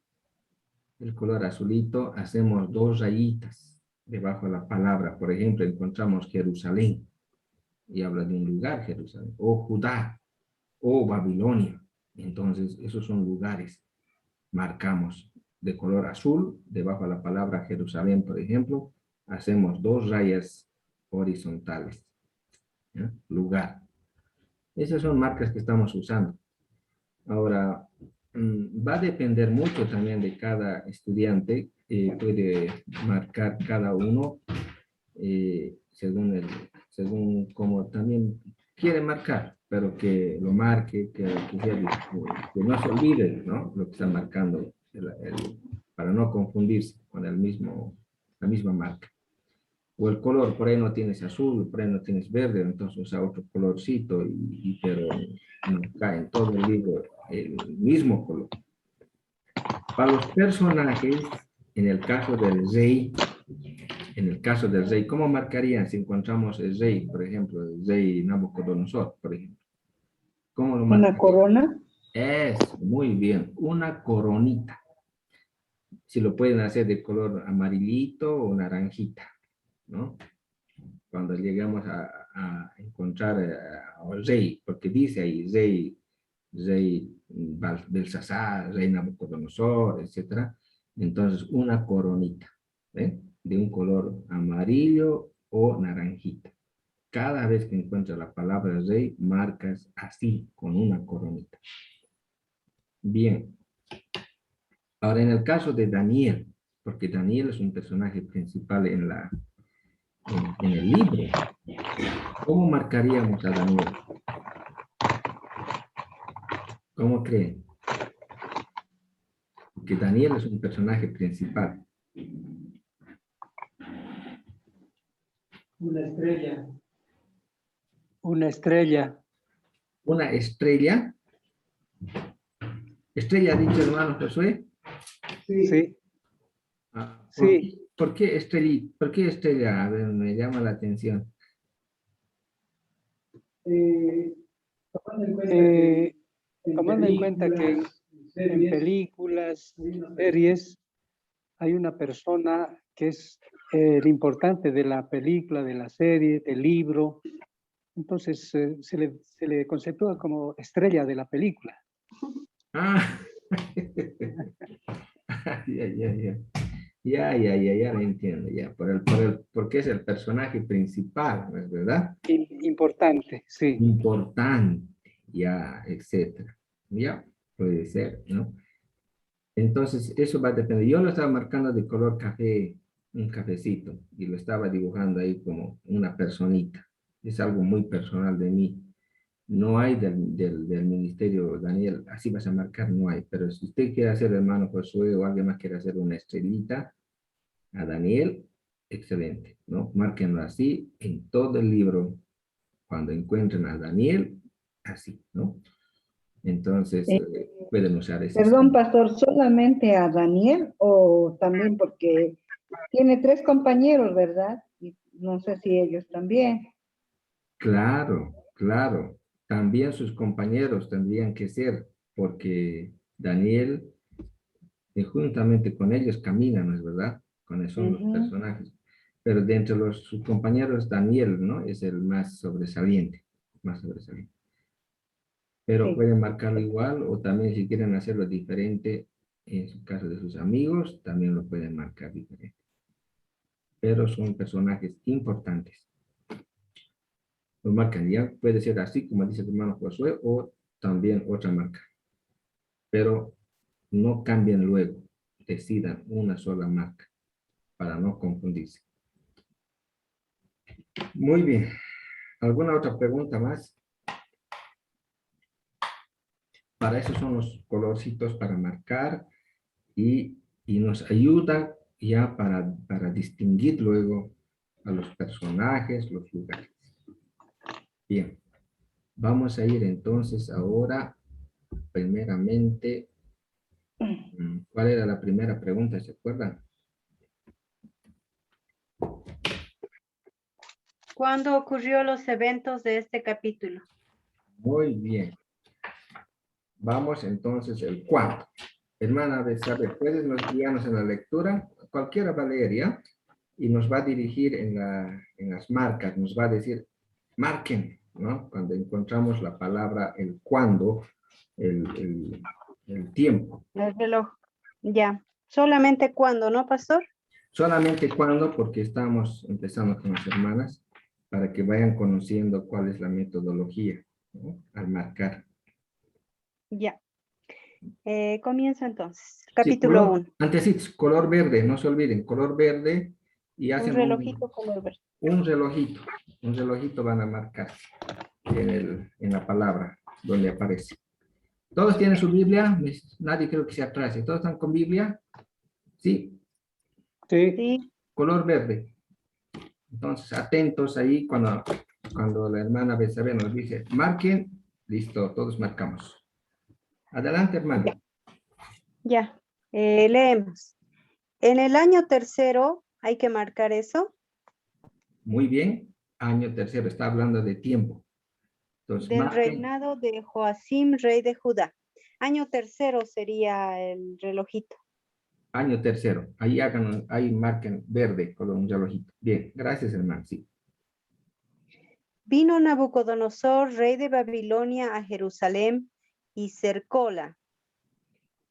El color azulito, hacemos 2 rayitas debajo de la palabra. Por ejemplo, encontramos Jerusalén, y habla de un lugar, Jerusalén, o Judá, o Babilonia. Entonces, esos son lugares. Marcamos de color azul, debajo de la palabra Jerusalén, por ejemplo, hacemos 2 rayas horizontales. ¿Ya? Lugar. Esas son marcas que estamos usando. Ahora, va a depender mucho también de cada estudiante. Puede marcar cada uno según como también quiere marcar, pero que lo marque, que no se olvide, ¿no? Lo que está marcando, para no confundirse con la misma marca. O el color, por ahí no tienes azul, por ahí no tienes verde, entonces usa otro colorcito, pero no cae en todo el libro el mismo color. Para los personajes, en el caso del rey, ¿cómo marcarían si encontramos el rey, por ejemplo, el rey Nabucodonosor, por ejemplo? ¿Cómo lo marcarían? ¿Una corona? Es muy bien, una coronita. Si lo pueden hacer de color amarillito o naranjita, ¿no? Cuando llegamos a encontrar al rey, porque dice ahí rey Belsasar, rey Nabucodonosor, etcétera. Entonces, una coronita, ¿eh? De un color amarillo o naranjita. Cada vez que encuentras la palabra rey, marcas así, con una coronita. Bien. Ahora, en el caso de Daniel, porque Daniel es un personaje principal en el libro, ¿cómo marcaríamos a Daniel? ¿Cómo creen? Porque Daniel es un personaje principal. Una estrella. Una estrella. Una estrella. ¿Estrella ha dicho hermano Josué? Sí. Sí. ¿Por qué estrella? ¿Por qué estrella? A ver, me llama la atención. Tomando en cuenta que en películas, series, hay una persona que es el importante de la película, de la serie, del libro. Entonces se le conceptúa como estrella de la película. Ah, ya lo entiendo, ya. Porque es el personaje principal, ¿no es verdad? Importante, sí. Importante, ya, etcétera. Ya, puede ser, ¿no? Entonces, eso va a depender. Yo lo estaba marcando de color café, un cafecito, y lo estaba dibujando ahí como una personita. Es algo muy personal de mí. No hay del ministerio, Daniel, así vas a marcar, no hay. Pero si usted quiere hacer, hermano Josué, o alguien más quiere hacer una estrellita a Daniel, excelente, ¿no? Márquenlo así en todo el libro. Cuando encuentren a Daniel, así, ¿no? Entonces, pueden usar ese. Perdón, pastor, ¿solamente a Daniel o también porque tiene 3 compañeros, verdad? Y no sé si ellos también. Claro, claro. También sus compañeros tendrían que ser, porque Daniel, juntamente con ellos caminan, ¿no es verdad? Con esos son los personajes. Pero de entre sus compañeros, Daniel, ¿no? Es el más sobresaliente, más sobresaliente. Pero Sí. pueden marcarlo igual, o también si quieren hacerlo diferente, en su caso de sus amigos, también lo pueden marcar diferente. Pero son personajes importantes. lo marcan ya. Puede ser así, como dice el hermano Josué, o también otra marca. Pero no cambien luego. Decidan una sola marca para no confundirse. Muy bien. ¿Alguna otra pregunta más? Para eso son los colorcitos para marcar y nos ayudan ya para distinguir luego a los personajes, los lugares. Bien, vamos a ir entonces ahora, primeramente, ¿cuál era la primera pregunta? ¿Se acuerdan? ¿Cuándo ocurrió los eventos de este capítulo? Muy bien. Vamos entonces el cuándo. Hermana Betsabe, ¿puedes nos guiarnos en la lectura? Cualquiera va a leer, ¿ya? Y nos va a dirigir en las marcas, nos va a decir, marquen, ¿no? Cuando encontramos la palabra el cuándo, el tiempo. El reloj. Ya. Solamente cuándo, ¿no, pastor? Solamente cuándo, porque estamos empezando con las hermanas, para que vayan conociendo cuál es la metodología, ¿no? Al marcar. Ya. Comienzo entonces. Sí, Capítulo 1. Antecitos, color verde, no se olviden, color verde, y Un hacen relojito color verde. un relojito van a marcar en la palabra donde aparece. ¿Todos tienen su Biblia? Nadie creo que se atrase. ¿Todos están con Biblia? Sí, Sí, Sí. color verde. Entonces, atentos ahí cuando la hermana Betsabe nos dice, marquen, listo, todos marcamos. Adelante, hermano. Ya. Leemos. En el año tercero, hay que marcar eso, Muy bien, año tercero, está hablando de tiempo. Entonces, del marquen, reinado de Joacim, rey de Judá. Año tercero sería el relojito. año tercero. Ahí marquen verde con un relojito. Bien, gracias, hermano. Sí. Vino Nabucodonosor, rey de Babilonia, a Jerusalén y cercóla.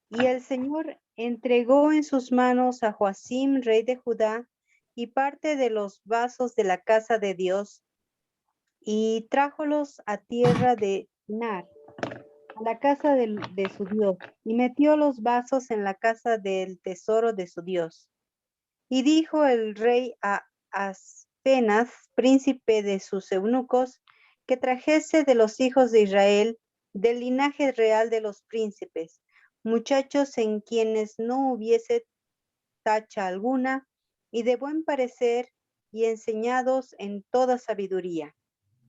Y el Señor entregó en sus manos a Joacim, rey de Judá, y parte de los vasos de la casa de Dios, y trájolos a tierra de Nar, a la casa de su Dios, y metió los vasos en la casa del tesoro de su Dios. Y dijo el rey a Aspenaz, príncipe de sus eunucos, que trajese de los hijos de Israel, del linaje real de los príncipes, muchachos en quienes no hubiese tacha alguna, y de buen parecer, y enseñados en toda sabiduría,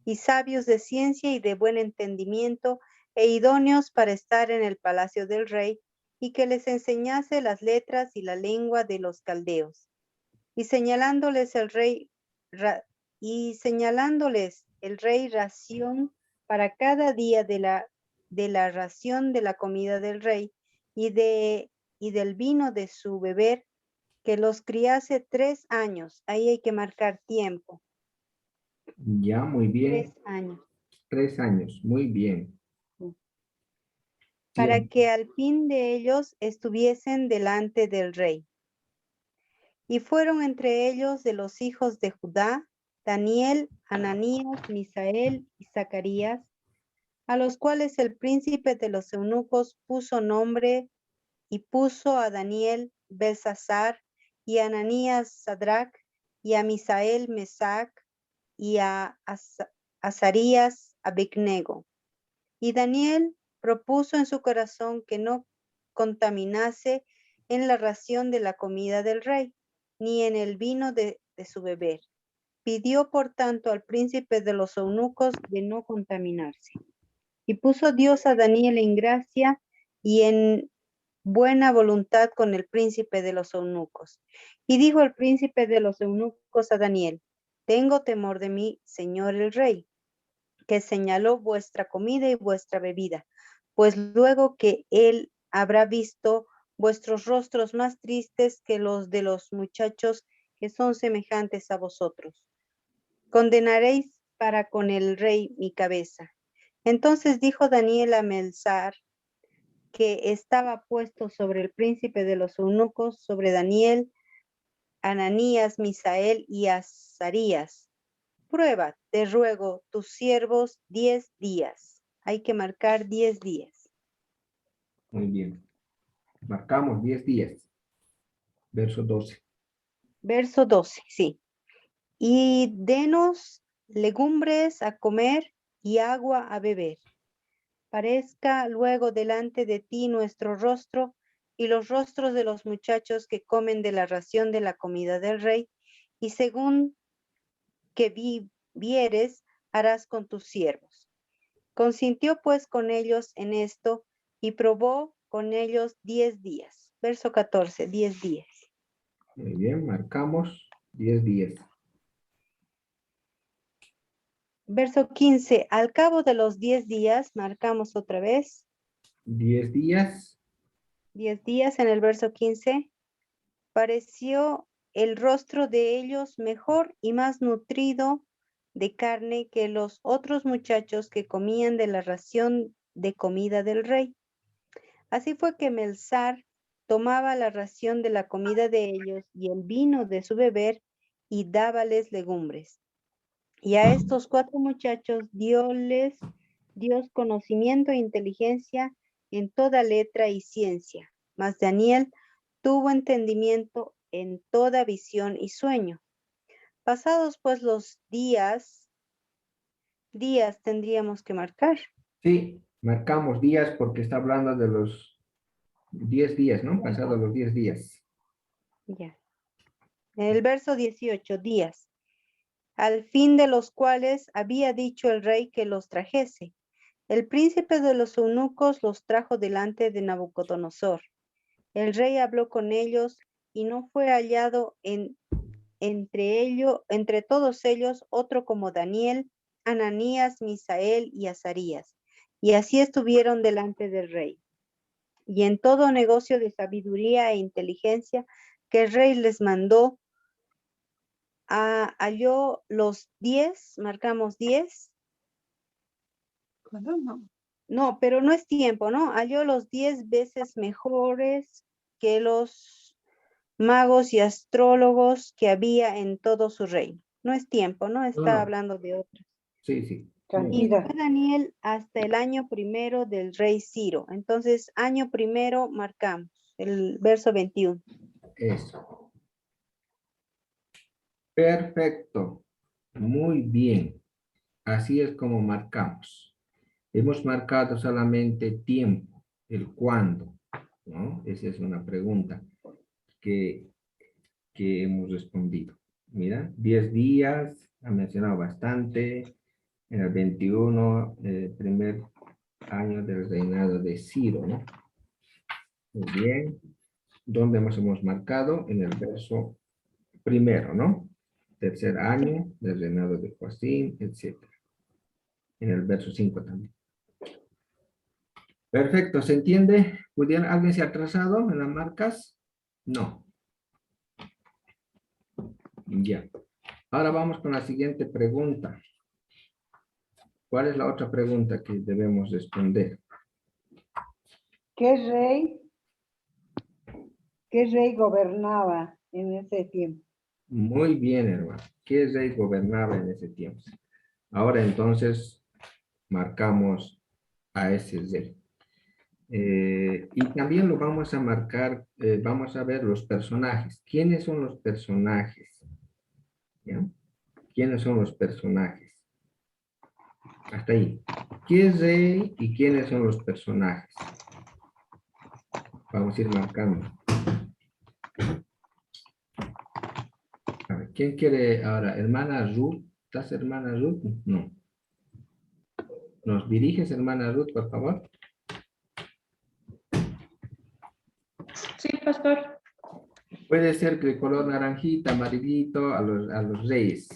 y sabios de ciencia y de buen entendimiento, e idóneos para estar en el palacio del rey, y que les enseñase las letras y la lengua de los caldeos. Y señalándoles el rey ración para cada día de la ración de la comida del rey y del vino de su beber, que los criase 3 años. Ahí hay que marcar tiempo. Ya, muy bien. 3 años. 3 años, muy bien. Para Tiempo. que al fin de ellos estuviesen delante del rey. Y fueron entre ellos de los hijos de Judá, Daniel, Ananías, Misael y Zacarías, a los cuales el príncipe de los eunucos puso nombre, y puso a Daniel Belsasar, y a Ananías Sadrach, y a Misael Mesac, y a Azarías Abednego. Y Daniel propuso en su corazón que no contaminase en la ración de la comida del rey, ni en el vino de su beber. Pidió por tanto al príncipe de los eunucos de no contaminarse. Y puso Dios a Daniel en gracia y en buena voluntad con el príncipe de los eunucos. Y dijo el príncipe de los eunucos a Daniel: tengo temor de mí, señor el rey, que señaló vuestra comida y vuestra bebida, pues luego que él habrá visto vuestros rostros más tristes que los de los muchachos que son semejantes a vosotros. Condenaréis para con el rey mi cabeza. Entonces dijo Daniel a Melzar, que estaba puesto sobre el príncipe de los eunucos, sobre Daniel, Ananías, Misael y Azarías: prueba, te ruego, tus siervos 10 días. Hay que marcar 10 días. Muy bien. Marcamos 10 días. Verso 12. Verso 12, sí. Y denos legumbres a comer y agua a beber. Parezca luego delante de ti nuestro rostro y los rostros de los muchachos que comen de la ración de la comida del rey, y según que vieres, harás con tus siervos. Consintió pues con ellos en esto y probó con ellos 10 días. Verso 14, 10 días. Muy bien, marcamos 10 días. Verso 15, al cabo de los 10 días, marcamos otra vez. 10 días. 10 días en el verso 15. Pareció el rostro de ellos mejor y más nutrido de carne que los otros muchachos que comían de la ración de comida del rey. Así fue que Melzar tomaba la ración de la comida de ellos y el vino de su beber y dábales legumbres. Y a estos 4 muchachos Dios conocimiento e inteligencia en toda letra y ciencia. Mas Daniel tuvo entendimiento en toda visión y sueño. Pasados pues los días tendríamos que marcar. Sí, marcamos días porque está hablando de los 10 días, ¿no? Pasados los 10 días. Ya. En el verso 18, días, al fin de los cuales había dicho el rey que los trajese. El príncipe de los eunucos los trajo delante de Nabucodonosor. El rey habló con ellos y no fue hallado entre todos ellos otro como Daniel, Ananías, Misael y Azarías. Y así estuvieron delante del rey. Y en todo negocio de sabiduría e inteligencia que el rey les mandó, halló los 10, marcamos 10. No, pero no es tiempo, ¿no? Halló los 10 veces mejores que los magos y astrólogos que había en todo su reino. No es tiempo, ¿no? Está No. hablando de otros. Sí, sí. Y Tranquila. fue Daniel hasta el año primero del rey Ciro. Entonces, año primero marcamos, el verso 21. Eso. Perfecto. Muy bien. Así es como marcamos. Hemos marcado solamente tiempo, el cuándo, ¿no? Esa es una pregunta que hemos respondido. Mira, 10 días, ha mencionado bastante, en el 21, primer año del reinado de Ciro, ¿no? Muy bien. ¿Dónde hemos marcado? En el verso primero, ¿no? Tercer año del reinado de Joacim, etc. En el verso 5 también. Perfecto, ¿se entiende? ¿Alguien se ha atrasado en las marcas? No. Ya. Ahora vamos con la siguiente pregunta. ¿Cuál es la otra pregunta que debemos responder? ¿Qué rey gobernaba en ese tiempo? Muy bien, hermano. ¿Qué rey gobernaba en ese tiempo? Ahora entonces marcamos a ese rey. Y también lo vamos a marcar, vamos a ver los personajes. ¿Quiénes son los personajes? ¿Ya? ¿Quiénes son los personajes? Hasta ahí. ¿Qué es rey y quiénes son los personajes? Vamos a ir marcando. A ver, ¿quién quiere ahora? ¿Hermana Ruth? ¿Estás hermana Ruth? No. ¿Nos diriges, hermana Ruth, por favor? Sí, pastor. Puede ser de color naranjita, amarillito, a los reyes,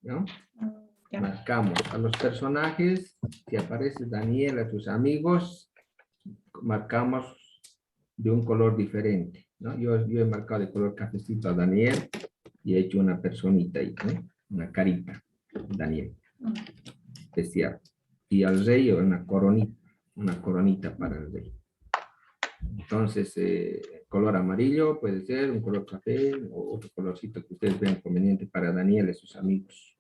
¿no? Ya. Marcamos a los personajes. Si aparece Daniel a tus amigos, marcamos de un color diferente, ¿no? Yo he marcado de color cafecito a Daniel y he hecho una personita ahí, ¿no? Una carita, Daniel, especial. Y al rey una coronita para el rey. Entonces, color amarillo puede ser, un color café o otro colorcito que ustedes vean conveniente para Daniel y sus amigos.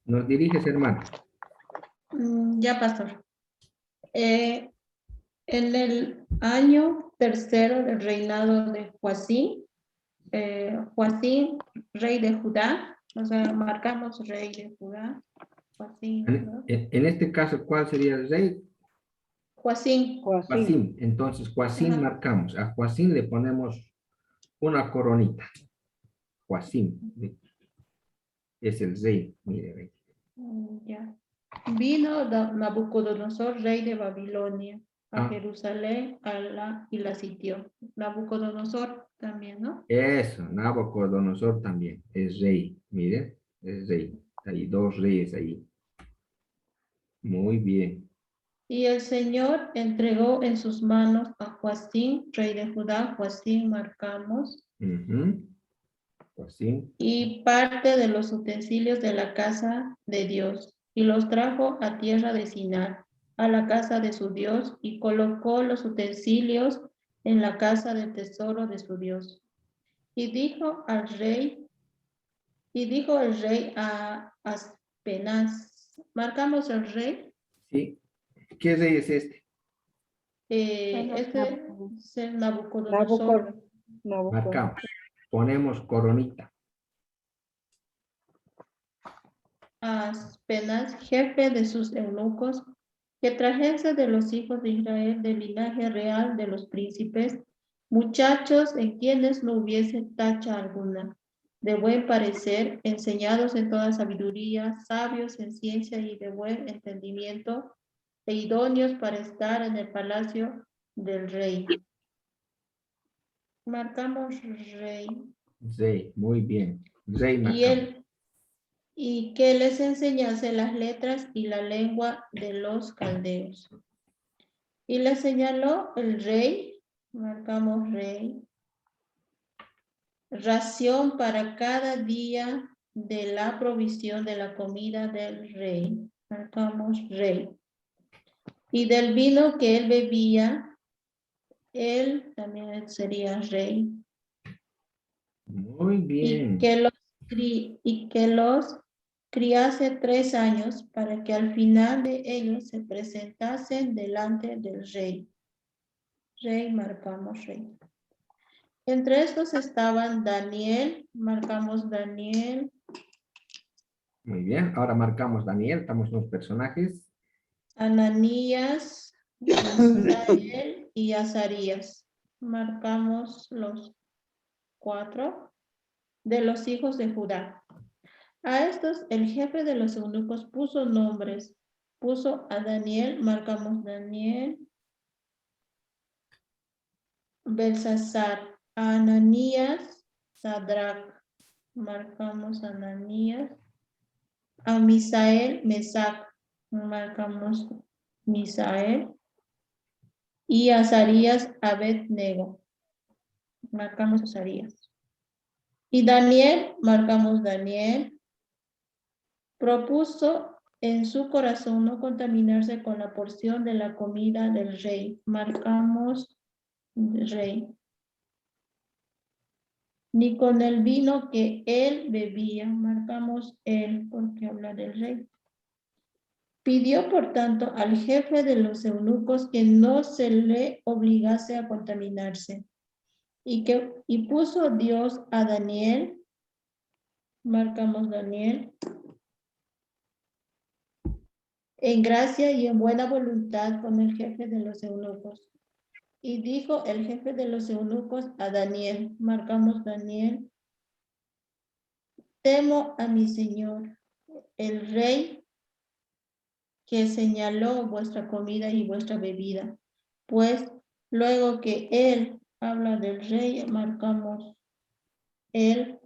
¿Nos diriges, hermano? Ya, pastor. En el año tercero del reinado de Joacim, Joacim, rey de Judá, o sea, marcamos rey de Judá, Joacim, ¿no? En este caso, ¿cuál sería el rey? Joacim, Joacim. Joacim. Entonces, Joacim Ajá. marcamos. A Joacim le ponemos una coronita. Joacim. Es el rey. Mire, ve. Ya. Vino Nabucodonosor, rey de Babilonia, a Ah, Jerusalén y la sitió. Nabucodonosor también, ¿no? eso, Nabucodonosor también. Es rey. Mire, es rey. Hay dos reyes ahí. Muy bien. Y el Señor entregó en sus manos a Joacim, rey de Judá, Joacim marcamos, Ujú. Joacim. y parte de los utensilios de la casa de Dios, y los trajo a tierra de Sinar, a la casa de su Dios, y colocó los utensilios en la casa del tesoro de su Dios. Y dijo el rey a Aspenaz, marcamos el rey, Sí. ¿Qué rey es este? este es el Nabucodonosor. Nabucodonosor. Marcamos. Ponemos coronita. Aspenaz, jefe de sus eunucos, que trajese de los hijos de Israel del linaje real de los príncipes, muchachos en quienes no hubiese tacha alguna, de buen parecer, enseñados en toda sabiduría, sabios en ciencia y de buen entendimiento, e idóneos para estar en el palacio del rey. Marcamos rey. Rey, muy bien. Rey Y marcamos. y que les enseñase las letras y la lengua de los caldeos. Y le señaló el rey, marcamos rey, ración para cada día de la provisión de la comida del rey, marcamos rey. Y del vino que él bebía, él también sería rey. Muy Y bien. que los criase 3 años para que al final de ellos se presentasen delante del rey. Rey, marcamos rey. Entre estos estaban Daniel, marcamos Daniel, Muy bien. Ahora marcamos Daniel. Estamos los personajes. Ananías, Misael y Azarías. Marcamos los 4 de los hijos de Judá. A estos el jefe de los eunucos puso nombres. Puso a Daniel, marcamos Daniel, Belsasar, a Ananías, Sadrach, marcamos Ananías, a Misael, Mesac, marcamos Misael, y a Azarías, Abed-nego, marcamos Azarías. Y Daniel, marcamos Daniel, propuso en su corazón no contaminarse con la porción de la comida del rey, marcamos rey, ni con el vino que él bebía, marcamos él porque habla del rey. Pidió, por tanto, al jefe de los eunucos que no se le obligase a contaminarse y puso Dios a Daniel, marcamos Daniel, en gracia y en buena voluntad con el jefe de los eunucos. Y dijo el jefe de los eunucos a Daniel, marcamos Daniel, temo a mi señor, el rey, que señaló vuestra comida y vuestra bebida, pues luego que él habla del rey, marcamos él,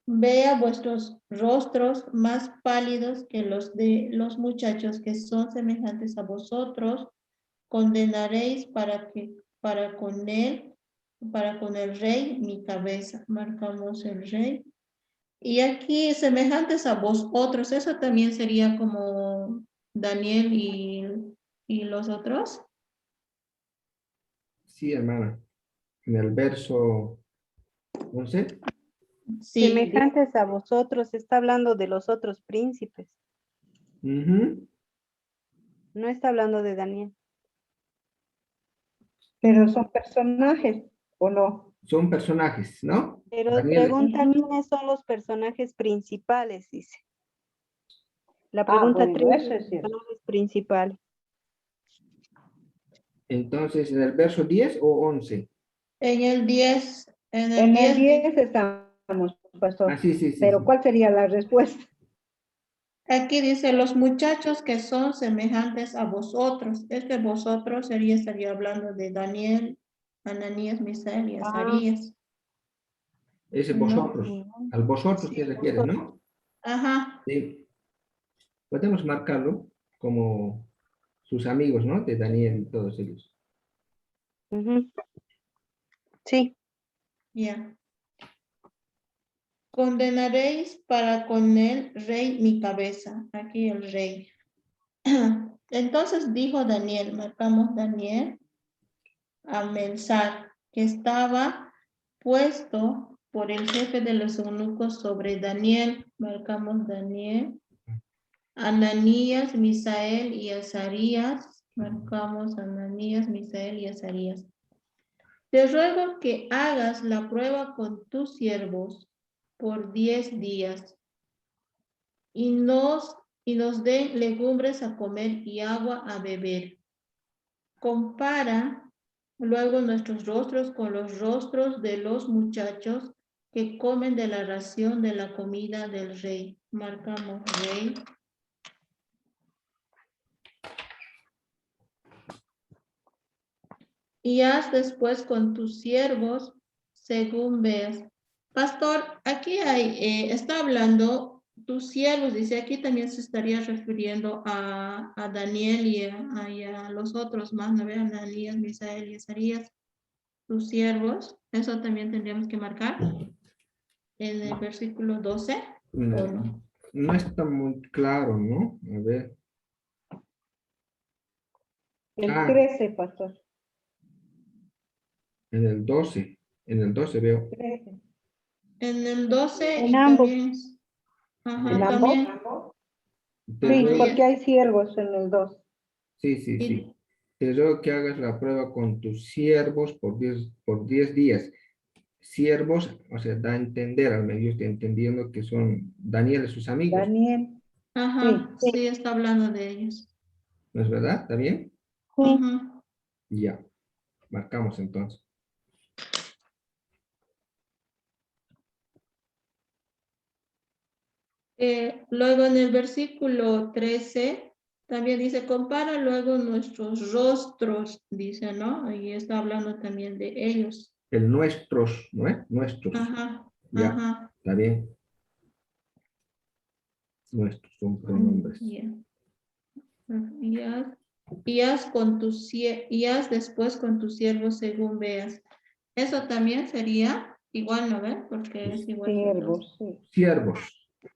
vea vuestros rostros más pálidos que los de los muchachos que son semejantes a vosotros, condenaréis para con el rey mi cabeza, marcamos el rey. Y aquí semejantes a vosotros, eso también sería como Daniel y los otros. Sí, hermana. En el verso 11. Sí, Semejantes a vosotros, está hablando de los otros príncipes. Ujú. No está hablando de Daniel. Pero son personajes, ¿o no? Son personajes, ¿no? Pero Daniel, pregunta quiénes son los personajes principales, dice. La Ah, pregunta bueno, 3, eso es cierto. personajes principales. entonces, ¿en el verso 10 o 11? en el 10, en el En el 10, 10 estamos, pastor. Ah, sí, sí, sí, Pero sí. ¿cuál sería la respuesta? aquí dice, los muchachos que son semejantes a vosotros. Este vosotros estaría hablando de Daniel, Ananías, Misael y Ah, Azarías. Ese ¿No? vosotros. Al vosotros Sí, te refieres, ¿no? Ajá, Sí. Podemos marcarlo como sus amigos, ¿no? De Daniel y todos ellos. ujú. Sí. ya. Condenaréis para con el rey mi cabeza. Aquí el rey. Entonces dijo Daniel, marcamos Daniel, a Melsar, que estaba puesto por el jefe de los eunucos sobre Daniel, marcamos Daniel, Ananías, Misael y Azarías, marcamos Ananías, Misael y Azarías. Te ruego que hagas la prueba con tus siervos por 10 días y nos den legumbres a comer y agua a beber. Compara luego nuestros rostros con los rostros de los muchachos que comen de la ración de la comida del rey. Marcamos rey. Y haz después con tus siervos según veas. Pastor, aquí está hablando tus siervos, dice aquí también se estaría refiriendo a Daniel y a los otros más, ¿no ve? Ananías, Misael y Azarías, tus siervos. Eso también tendríamos que marcar en el versículo 12, ¿o no? No está muy claro, ¿no? A ver. El Ah, 13, pastor. en el 12. En el 12 veo. 13. En el 12 En y ambos. también, ¿En ajá, ambos? también, Te Sí, ruego- porque hay siervos en el 2. sí, sí, y, sí. Te ruego que hagas la prueba con tus siervos por 10 días. Siervos, o sea, da a entender, al menos yo estoy entendiendo que son Daniel y sus amigos, Daniel, ajá, sí. sí, está hablando de ellos. ¿no es verdad? ¿Está bien? Sí. Ujú. Ya, marcamos entonces. Luego en el versículo 13, también dice, compara luego nuestros rostros, dice, ¿no? Y está hablando también de ellos. El nuestros, ¿no es? Nuestros. Ajá, Ya, ajá. está bien. Nuestros son pronombres. Ya. Y haz después con tus siervos según veas. Eso también sería igual, ¿no ves? Porque es igual que los, Siervos, sí. Siervos,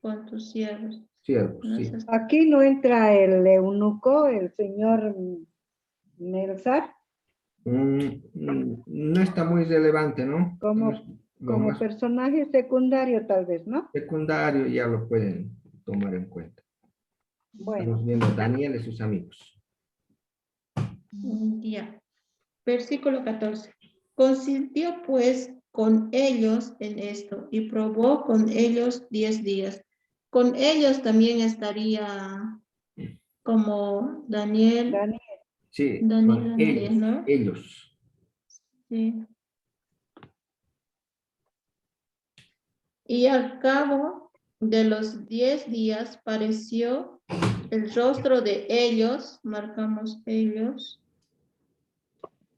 con tus siervos. siervos, ¿No? sí. Aquí no entra el eunuco, el señor Melsar, No está muy relevante, ¿no? como, Lo como más personaje secundario tal vez, ¿no? secundario ya lo pueden tomar en cuenta. Bueno, Estamos viendo a Daniel y sus amigos. Ya. Versículo 14. Consintió pues con ellos en esto y probó con ellos 10 días. Con ellos también estaría como Daniel, Daniel, Sí, Daniel, con Ananías, ellos, ¿no? ellos. Sí. Y al cabo de los 10 días pareció el rostro de ellos, marcamos ellos,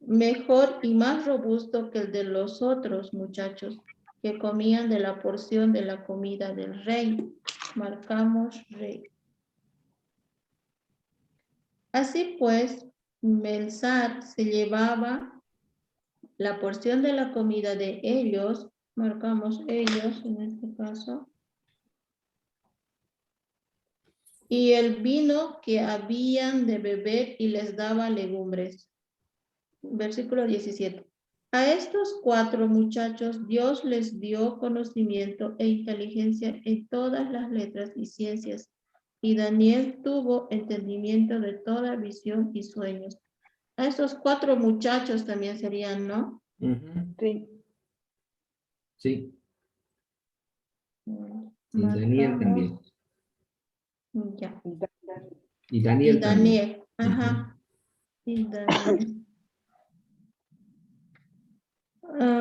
mejor y más robusto que el de los otros muchachos que comían de la porción de la comida del rey. Marcamos rey. Así pues, Melsar se llevaba la porción de la comida de ellos, marcamos ellos en este caso, y el vino que habían de beber y les daba legumbres. Versículo 17. A estos 4 muchachos Dios les dio conocimiento e inteligencia en todas las letras y ciencias, y Daniel tuvo entendimiento de toda visión y sueños. A estos 4 muchachos también serían, ¿no? Ujú. Sí. Sí, y Daniel también. Ya. Y Y Daniel también. Daniel, ajá. Y Daniel.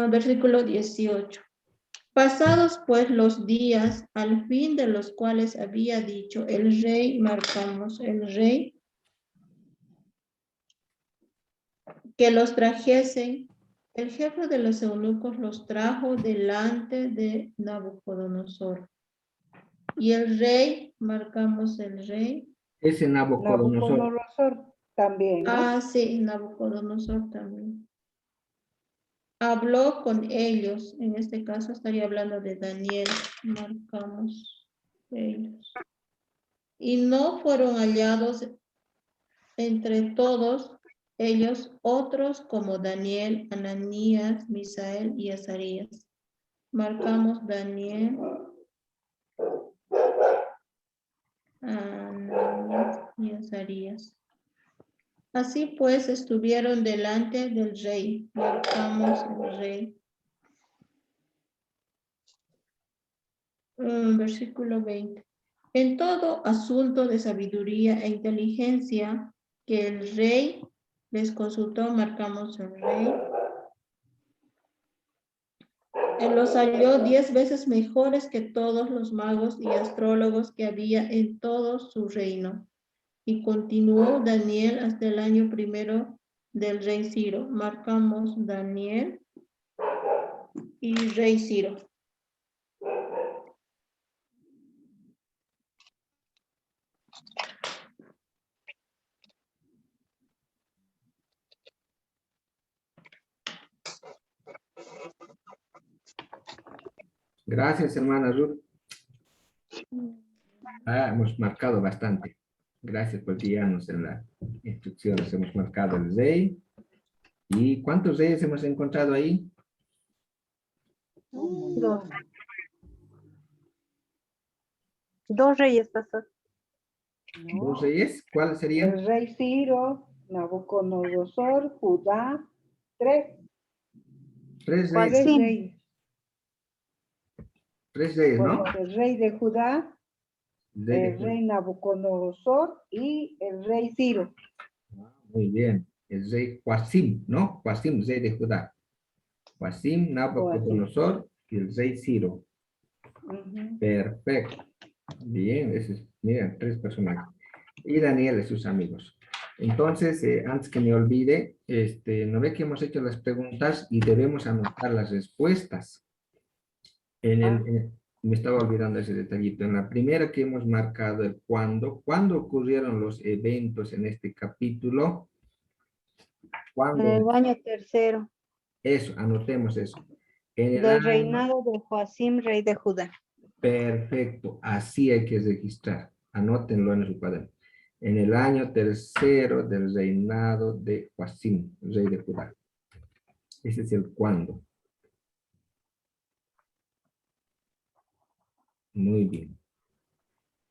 Versículo 18. Pasados pues los días, al fin de los cuales había dicho el rey, marcamos el rey, que los trajesen, el jefe de los eunucos los trajo delante de Nabucodonosor. Y el rey, marcamos el rey. Ese Nabucodonosor. Nabucodonosor también, ¿no? Ah, sí, Nabucodonosor también. Habló con ellos, en este caso estaría hablando de Daniel, marcamos ellos. Y no fueron hallados entre todos ellos otros como Daniel, Ananías, Misael y Azarías. Marcamos Daniel, Ananías y Azarías. Así pues estuvieron delante del rey. Marcamos el rey. Versículo 20. En todo asunto de sabiduría e inteligencia que el rey les consultó, marcamos el rey. Él los halló 10 veces mejores que todos los magos y astrólogos que había en todo su reino. Y continuó Daniel hasta el año primero del rey Ciro. Marcamos Daniel y rey Ciro. Gracias, hermana Ruth. Hemos marcado bastante. Gracias por guiarnos en las instrucciones. Hemos marcado el rey. ¿Y cuántos reyes hemos encontrado ahí? 2. 2 reyes, pastor. ¿Dos reyes? ¿Cuáles serían? El rey Ciro, Nabucodonosor, Judá, 3. 3 ¿Cuál reyes. 3 sí? reyes. 3 reyes, ¿no? Pues el rey de Judá, Rey de el rey Nabucodonosor y el rey Ciro. Muy bien. El rey Joacim, ¿no? Joacim, rey de Judá. Joacim, Nabucodonosor y el rey Ciro. Ujú. Perfecto. Bien, miren, 3 personajes. Y Daniel y sus amigos. Entonces, antes que me olvide, no ve que hemos hecho las preguntas y debemos anotar las respuestas. Me estaba olvidando ese detallito. En la primera que hemos marcado el ¿cuándo ocurrieron los eventos en este capítulo? En el ¿Cuándo? año tercero Eso, anotemos eso. En el del año, reinado de Joacim, rey de Judá. perfecto, así hay que registrar. Anótenlo en su cuaderno. En el año tercero del reinado de Joacim, rey de Judá. Ese es el cuándo. Muy bien.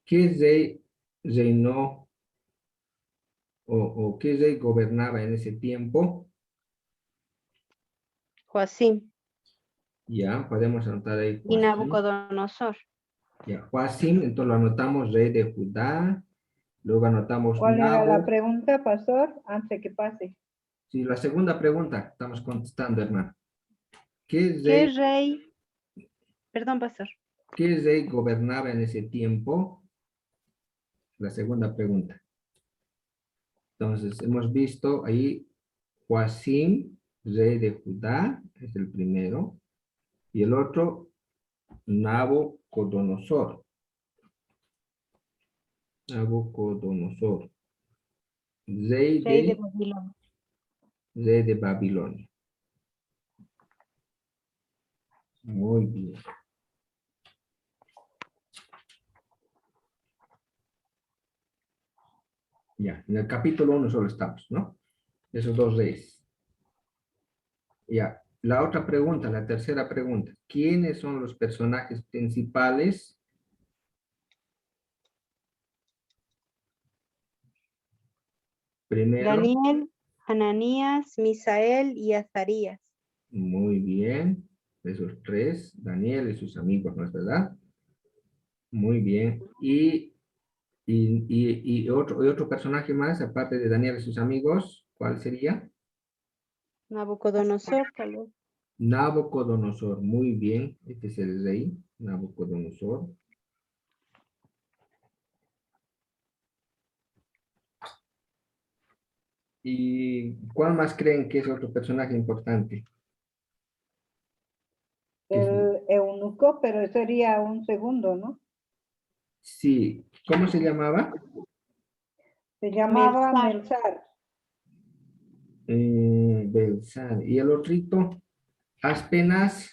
¿Qué rey reinó o qué rey gobernaba en ese tiempo? Joacim Ya, podemos anotar ahí y Joacim. Nabucodonosor. Ya, Joacim, entonces lo anotamos rey de Judá. Luego anotamos ¿Cuál era la Nabo. pregunta, pastor? Antes que pase. Sí, la segunda pregunta estamos contestando, hermano. ¿Qué ¿Qué rey, rey? Perdón, pastor. qué rey gobernaba en ese tiempo? La segunda pregunta. Entonces, hemos visto ahí Joacim, rey de Judá, es el primero. Y el otro, Nabucodonosor. Nabucodonosor. Rey Rey de de, Babilonia. rey de Babilonia. Muy bien. Ya, en el capítulo 1 solo estamos, ¿no? Esos 2 reyes. Ya, La otra pregunta, la tercera pregunta. ¿Quiénes son los personajes principales? Primero, Daniel, Ananías, Misael y Azarías. muy bien. Esos tres, Daniel y sus amigos, ¿no es verdad? Muy bien. Y otro personaje más, aparte de Daniel y sus amigos, ¿cuál sería? Nabucodonosor, tal vez. Nabucodonosor, muy bien. Este es el rey, Nabucodonosor. ¿Y cuál más creen que es otro personaje importante? El eunuco, pero sería un segundo, ¿no? Sí, ¿cómo se llamaba? Se llamaba Melzar. Melzar. Belsar. ¿Y el otrito? Aspenas.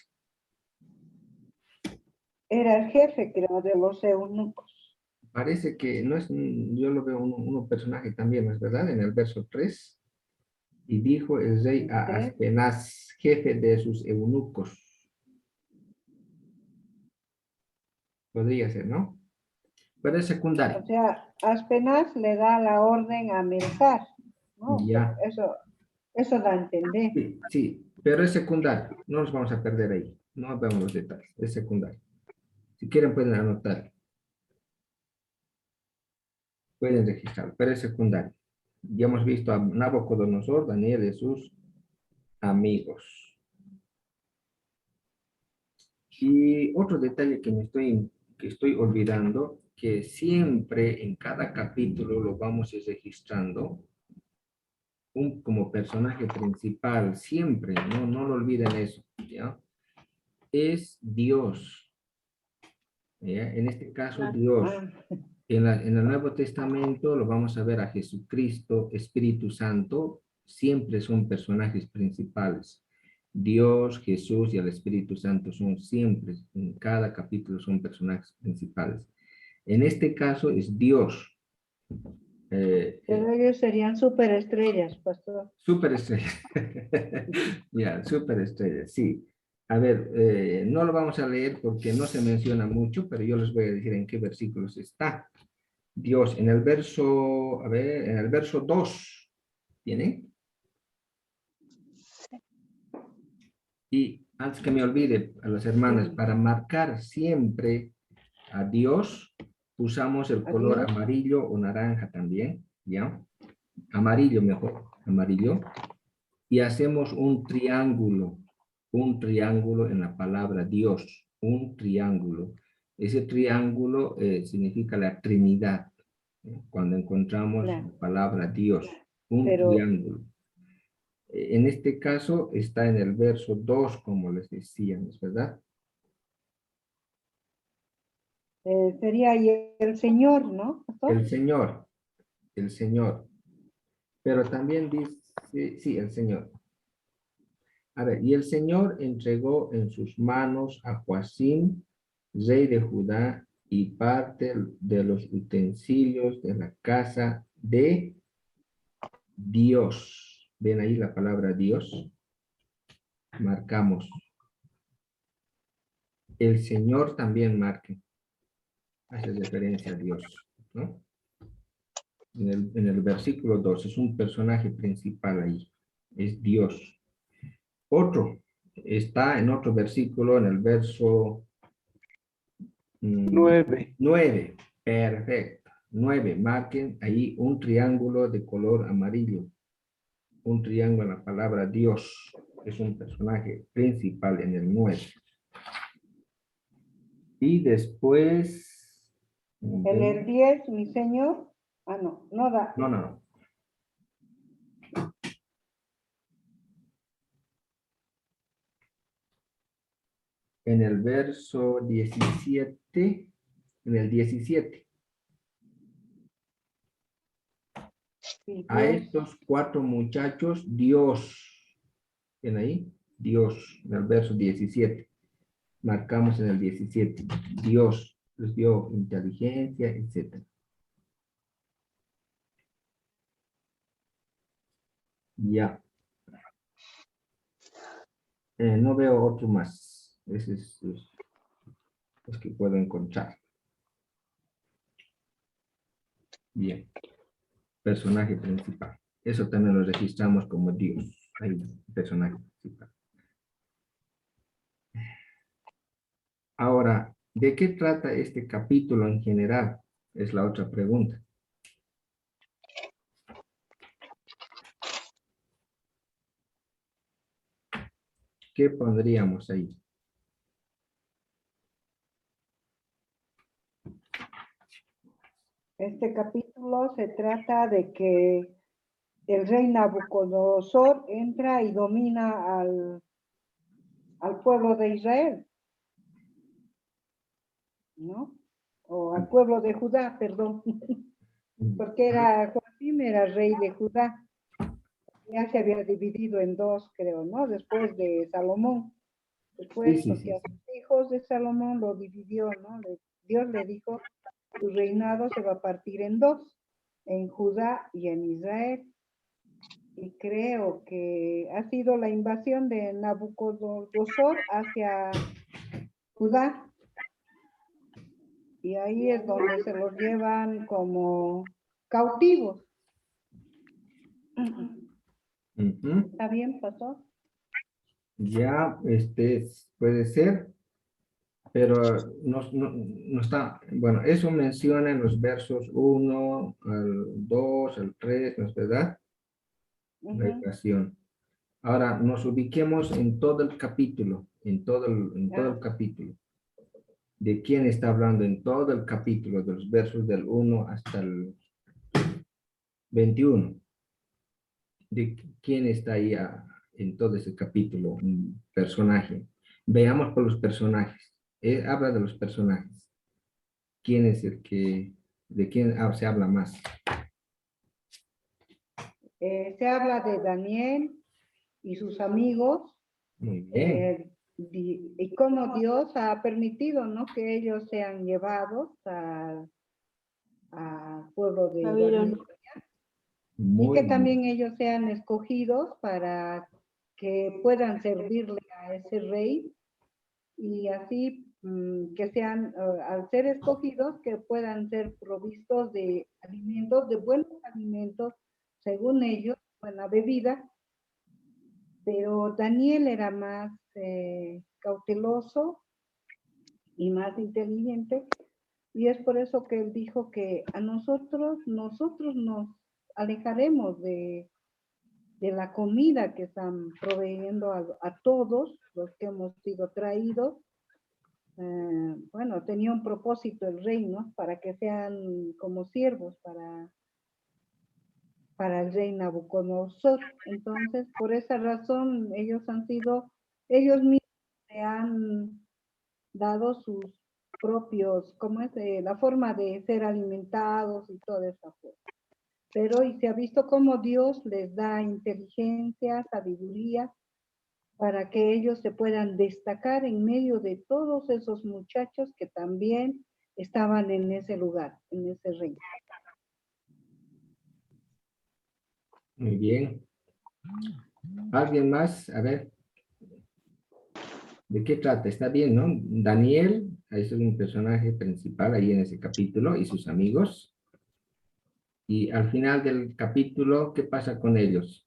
Era el jefe, creo, de los eunucos. Parece que no es, yo lo veo un personaje también, ¿no es verdad? En el verso 3. Y dijo el rey a ¿Sí? Aspenaz, jefe de sus eunucos. Podría ser, ¿no? Pero es O secundario. sea, Aspenaz le da la orden a Melzar, ¿no? Ya. Eso da a entender. Sí, sí, pero es secundario. No nos vamos a perder ahí. No vemos los detalles. Es secundario. Si quieren pueden anotar. Pueden registrar, pero es secundario. Ya hemos visto a Nabucodonosor, Daniel y sus amigos. Y otro detalle que estoy olvidando, que siempre en cada capítulo lo vamos a ir registrando, como personaje principal, siempre, no lo olviden eso, ¿ya? Es Dios, ¿ya? En este caso Dios. Ah, En el Nuevo Testamento lo vamos a ver a Jesucristo, Espíritu Santo, siempre son personajes principales. Dios, Jesús y el Espíritu Santo son siempre, en cada capítulo son personajes principales. En este caso es Dios. pero ellos serían superestrellas, pastor. Superestrella. Ya, superestrella, sí. A ver, no lo vamos a leer porque no se menciona mucho, pero yo les voy a decir en qué versículos está. Dios, en el verso, a ver, en el verso 2, ¿tiene? Y antes que me olvide, a las hermanas, Sí, para marcar siempre a Dios, usamos el a color Dios. amarillo o naranja también, ¿ya? Amarillo mejor, amarillo. Y hacemos un triángulo en la palabra Dios, un triángulo. Ese triángulo significa la Trinidad. Cuando encontramos la Claro, palabra Dios, un pero triángulo. En este caso está en el verso 2, como les decíamos, ¿verdad? sería ahí el Señor, ¿no, pastor? El Señor. Pero también dice, sí, el Señor. A ver, y el Señor entregó en sus manos a Joacim, rey de Judá, y parte de los utensilios de la casa de Dios. ¿Ven ahí la palabra Dios? Marcamos. El Señor también marque. Hace referencia a Dios, ¿no? En el versículo 2 es un personaje principal ahí. Es Dios. Otro está en otro versículo, en el verso 9. 9. Perfecto. 9. Marquen ahí un triángulo de color amarillo. Un triángulo en la palabra Dios. Es un personaje principal en el 9. Y después... En el 10, mi Señor. Ah, no, no da. No. En el verso 17. En el 17. Sí, A Dios. estos 4 muchachos, Dios. ¿Ven ahí? Dios, en el verso 17. Marcamos en el 17. Dios les dio inteligencia, etc. Ya. No veo otro más. Ese es los que puedo encontrar. Bien. Personaje principal. Eso también lo registramos como Dios. Ahí, personaje principal. Ahora, ¿de qué trata este capítulo en general? Es la otra pregunta. ¿Qué pondríamos ahí? Este capítulo se trata de que el rey Nabucodonosor entra y domina al pueblo de Israel, ¿no? O al pueblo de Judá, perdón, porque Joacim era rey de Judá. Ya se había dividido en dos, creo, ¿no? Después de Salomón. Después, Sí. porque a sus hijos de Salomón lo dividió, ¿no? Dios le dijo, tu reinado se va a partir en dos, en Judá y en Israel. Y creo que ha sido la invasión de Nabucodonosor hacia Judá. Y ahí es donde se los llevan como cautivos. ¿Está bien, pastor? Ya, puede ser, pero no está, bueno, eso menciona en los versos 1 al 2, al 3, ¿no es verdad? La ecuación. Ahora, nos ubiquemos en todo el capítulo, en todo el capítulo. ¿De quién está hablando en todo el capítulo, de los versos del 1 hasta el 21? ¿De quién está ahí en todo ese capítulo? Un personaje. Veamos por los personajes. Habla de los personajes. ¿Quién es el que, de quién se habla más? Se habla de Daniel y sus amigos, Muy bien. y cómo Dios ha permitido, ¿no? Que ellos sean llevados al pueblo de Babilonia, y Muy que bien. también ellos sean escogidos para que puedan servirle a ese rey, y así que sean, al ser escogidos, que puedan ser provistos de alimentos, de buenos alimentos, según ellos, buena bebida. Pero Daniel era más cauteloso y más inteligente, y es por eso que él dijo que a nosotros nos alejaremos de la comida que están proveyendo a todos los que hemos sido traídos. Bueno, tenía un propósito el rey, ¿no? Para que sean como siervos para el rey Nabucodonosor. Entonces, por esa razón, ellos mismos se han dado sus propios, ¿cómo es? La forma de ser alimentados y toda esa cosa. Pero y se ha visto cómo Dios les da inteligencia, sabiduría, para que ellos se puedan destacar en medio de todos esos muchachos que también estaban en ese lugar, en ese reino. Muy bien. ¿Alguien más? A ver. ¿De qué trata? Está bien, ¿no? Daniel es un personaje principal ahí en ese capítulo y sus amigos. Y al final del capítulo, ¿qué pasa con ellos?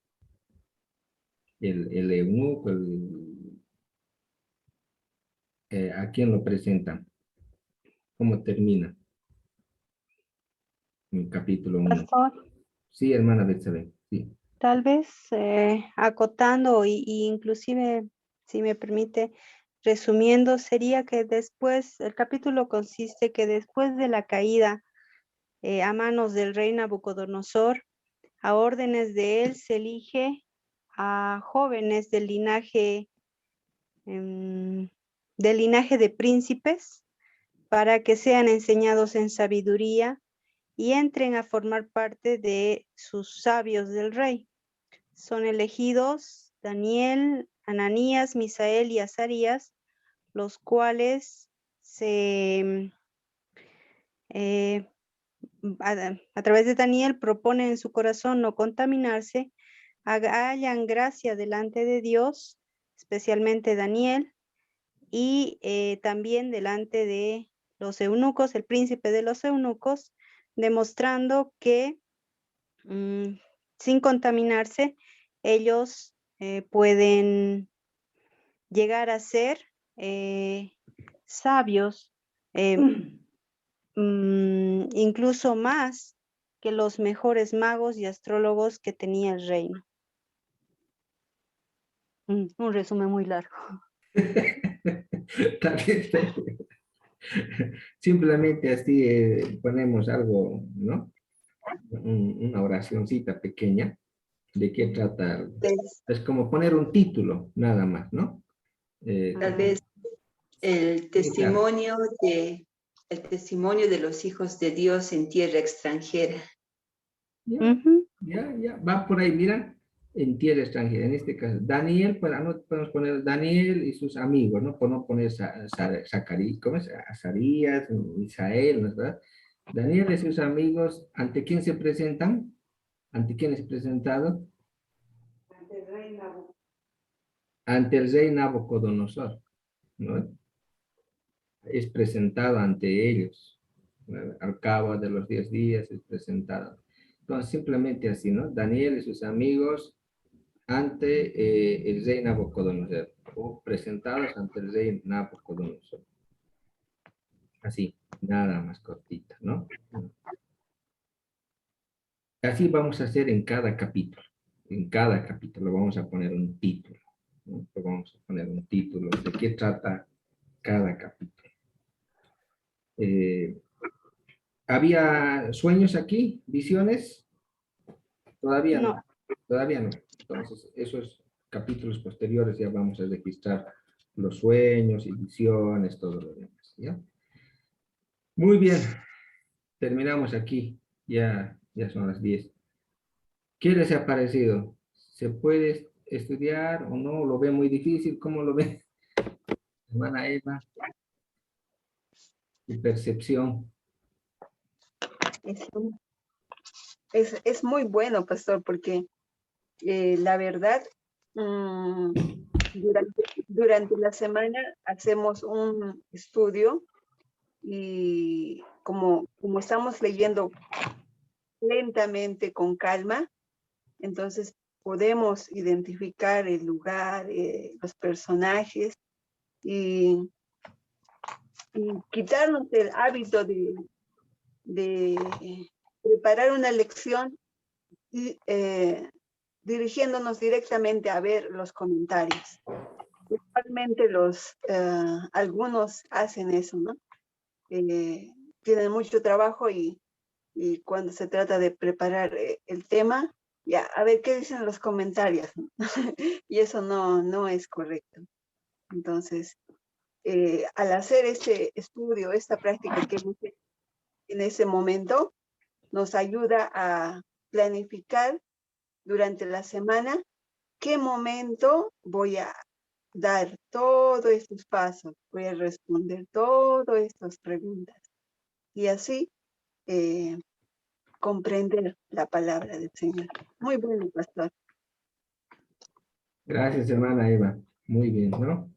El eunuco, ¿a quién lo presentan? ¿Cómo termina? En el capítulo 1. Pastor, Sí, hermana Betsabe, sí. tal vez acotando y inclusive, si me permite, resumiendo, sería que después, el capítulo consiste que después de la caída a manos del rey Nabucodonosor, a órdenes de él se elige a jóvenes del linaje de príncipes para que sean enseñados en sabiduría y entren a formar parte de sus sabios del rey. Son elegidos Daniel, Ananías, Misael y Azarías, los cuales a través de Daniel proponen en su corazón no contaminarse, hayan gracia delante de Dios especialmente Daniel, y también delante de los eunucos, el príncipe de los eunucos, demostrando que sin contaminarse, ellos pueden llegar a ser sabios, incluso más que los mejores magos y astrólogos que tenía el reino. Un resumen muy largo. Está bien, está bien. Simplemente así ponemos algo, ¿no? Una oracioncita pequeña de qué trata. Es como poner un título, nada más, ¿no? Tal vez el testimonio de los hijos de Dios en tierra extranjera. Ya, va por ahí, mira, en tierra extranjera, en este caso, Daniel, no podemos poner Daniel y sus amigos, ¿no? Por no poner Zacarías, ¿cómo es? Azarías, Misael, ¿no es verdad? Daniel y sus amigos, ¿ante quién se presentan? ¿Ante quién es presentado? Ante el rey Nabucodonosor, ¿no? Es presentado ante ellos. Al cabo de los 10 días es presentado. Entonces, simplemente así, ¿no? Daniel y sus amigos ante el rey Nabucodonosor, o presentados ante el rey Nabucodonosor. Así, nada más cortita, ¿no? Así vamos a hacer en cada capítulo. En cada capítulo vamos a poner un título, ¿no? Vamos a poner un título de qué trata cada capítulo. ¿Había sueños aquí? ¿Visiones? Todavía no. Todavía no. Entonces, esos capítulos posteriores ya vamos a registrar los sueños y visiones, todo lo demás, ¿ya? Muy bien. Terminamos aquí. Ya son las 10. ¿Qué les ha parecido? ¿Se puede estudiar o no? ¿Lo ve muy difícil? ¿Cómo lo ve, hermana Eva? ¿Tu percepción? Es muy bueno, pastor, porque la verdad, durante la semana hacemos un estudio y como estamos leyendo lentamente, con calma, entonces podemos identificar el lugar, los personajes y quitarnos el hábito de preparar una lección y dirigiéndonos directamente a ver los comentarios. Usualmente algunos hacen eso, ¿no? Tienen mucho trabajo y cuando se trata de preparar el tema, ya, a ver qué dicen los comentarios, ¿no? Y eso no es correcto. Entonces, al hacer este estudio, esta práctica que hemos hecho en ese momento, nos ayuda a planificar durante la semana qué momento voy a dar todos estos pasos, voy a responder todas estas preguntas y así comprender la palabra del Señor. Muy bueno, pastor. Gracias, hermana Eva. Muy bien, ¿no?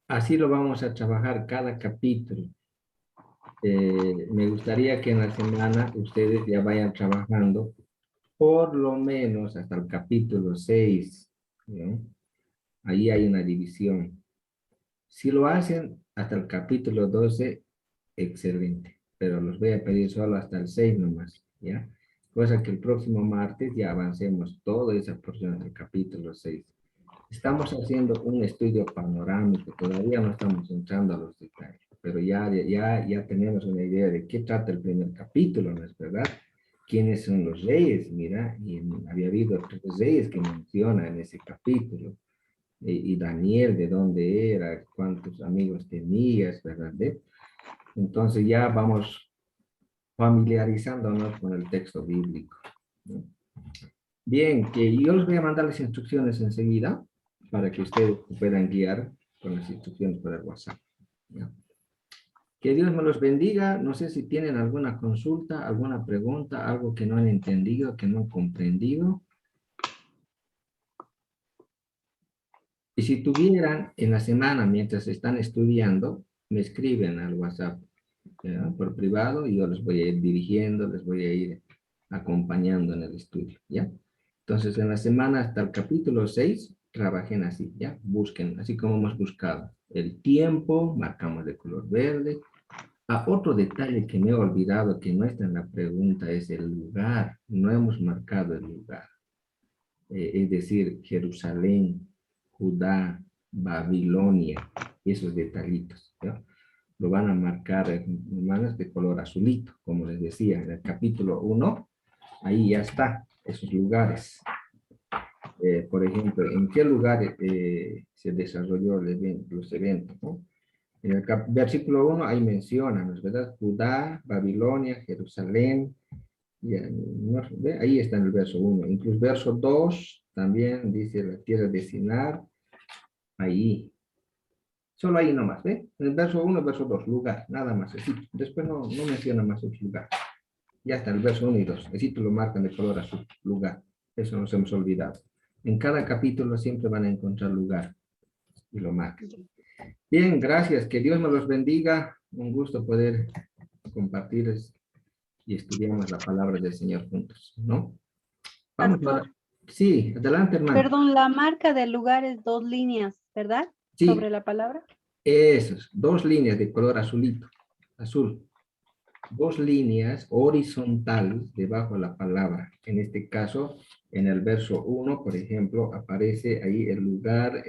Así lo vamos a trabajar cada capítulo. Me gustaría que en la semana ustedes ya vayan trabajando por lo menos hasta el capítulo 6, ¿no? Ahí hay una división. Si lo hacen hasta el capítulo 12, excelente, pero los voy a pedir solo hasta el 6 nomás, ¿ya? Cosa que el próximo martes ya avancemos toda esa porción del capítulo 6. Estamos haciendo un estudio panorámico, todavía no estamos entrando a los detalles, pero ya tenemos una idea de qué trata el primer capítulo, ¿no es verdad? ¿Quiénes son los reyes? Mira, y había habido 3 reyes que menciona en ese capítulo. Y Daniel, de dónde era, cuántos amigos tenías, ¿verdad? Entonces ya vamos familiarizándonos con el texto bíblico, ¿no? Bien, que yo les voy a mandar las instrucciones enseguida para que ustedes puedan guiar con las instrucciones por el WhatsApp, ¿ya? Que Dios me los bendiga. No sé si tienen alguna consulta, alguna pregunta, algo que no han entendido, que no han comprendido. Y si tuvieran en la semana, mientras están estudiando, me escriben al WhatsApp, ¿ya? Por privado, y yo les voy a ir dirigiendo, les voy a ir acompañando en el estudio, ¿ya? Entonces, en la semana hasta el capítulo 6, trabajen así, ¿ya? Busquen, así como hemos buscado. El tiempo, marcamos de color verde. Otro detalle que me he olvidado, que no está en la pregunta, es el lugar. No hemos marcado el lugar. Es decir, Jerusalén, Judá, Babilonia, esos detallitos, ¿ya? Lo van a marcar, hermanos, de color azulito, como les decía, en el capítulo 1, ahí ya está, esos lugares. Por ejemplo, ¿en qué lugar se desarrolló los eventos, ¿no? En el versículo 1, ahí menciona, ¿no es verdad? Judá, Babilonia, Jerusalén, ahí está en el verso 1. Incluso verso 2 también dice la tierra de Sinar, ahí. Solo ahí nomás, ¿ve? En el verso 1, verso 2, lugar, nada más. Después no menciona más otro lugar. Ya está el verso 1 y 2. Así lo marcan de color azul, lugar. Eso nos hemos olvidado. En cada capítulo siempre van a encontrar lugar y lo marcan. Bien, gracias. Que Dios nos los bendiga. Un gusto poder compartir y estudiamos la palabra del Señor juntos, ¿no? Vamos ahora. Sí, adelante, hermano. Perdón, la marca del lugar es 2 líneas, ¿verdad? Sí. Sobre la palabra. Esos, 2 líneas de color azulito, azul. 2 líneas horizontales debajo de la palabra. En este caso, en el verso 1, por ejemplo, aparece ahí el lugar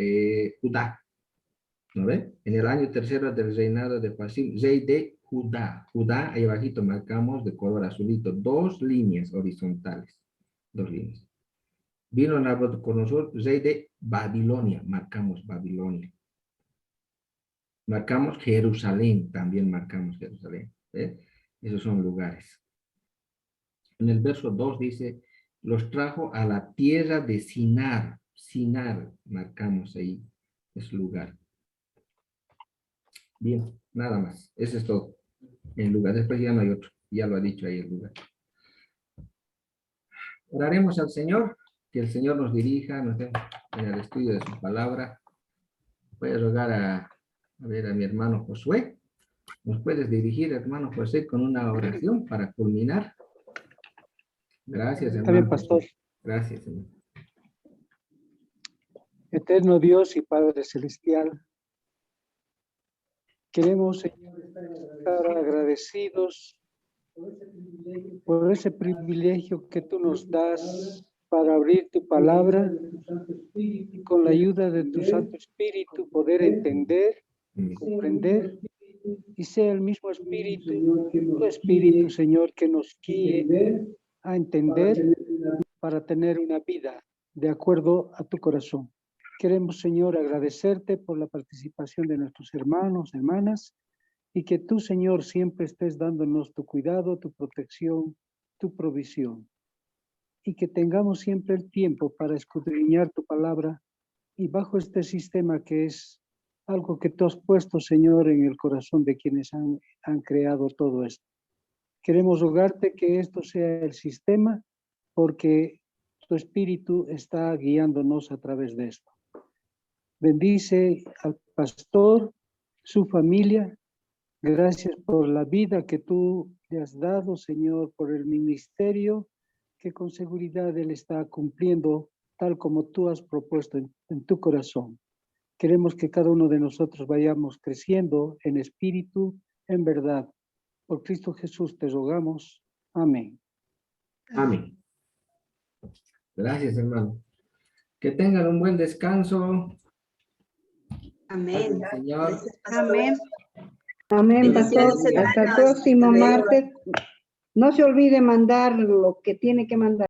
Judá. ¿No ve? En el año 3 del reinado de Joacim, rey de Judá. Judá, ahí abajito marcamos de color azulito, 2 líneas horizontales. 2 líneas. Vino Nabucodonosor, rey de Babilonia. Marcamos Babilonia. Marcamos Jerusalén. También marcamos Jerusalén. ¿Ve? Esos son lugares. En el verso 2 dice, los trajo a la tierra de Sinar. Sinar, marcamos ahí, es lugar. Bien, nada más. Ese es todo. El lugar. Después ya no hay otro. Ya lo ha dicho ahí el lugar. Oraremos al Señor. Que el Señor nos dirija en el estudio de su palabra. Voy a rogar a mi hermano Josué. ¿Nos puedes dirigir, hermano José, con una oración para culminar? Gracias, hermano. También, pastor. Gracias, Señor. Eterno Dios y Padre Celestial, queremos, Señor, estar agradecidos por ese privilegio que tú nos das para abrir tu palabra y con la ayuda de tu Santo Espíritu poder entender, comprender y sea el mismo Espíritu, tu Espíritu, Señor, que nos guíe a entender para tener una vida de acuerdo a tu corazón. Queremos, Señor, agradecerte por la participación de nuestros hermanos, hermanas, y que tú, Señor, siempre estés dándonos tu cuidado, tu protección, tu provisión. Y que tengamos siempre el tiempo para escudriñar tu palabra y bajo este sistema que es algo que tú has puesto, Señor, en el corazón de quienes han creado todo esto. Queremos rogarte que esto sea el sistema porque tu Espíritu está guiándonos a través de esto. Bendice al pastor, su familia. Gracias por la vida que tú le has dado, Señor, por el ministerio que con seguridad él está cumpliendo tal como tú has propuesto en tu corazón. Queremos que cada uno de nosotros vayamos creciendo en espíritu, en verdad. Por Cristo Jesús te rogamos. Amén. Amén. Gracias, hermano. Que tengan un buen descanso. Amén. Señor. Amén. Amén, pastor. Hasta el próximo martes. No se olvide mandar lo que tiene que mandar.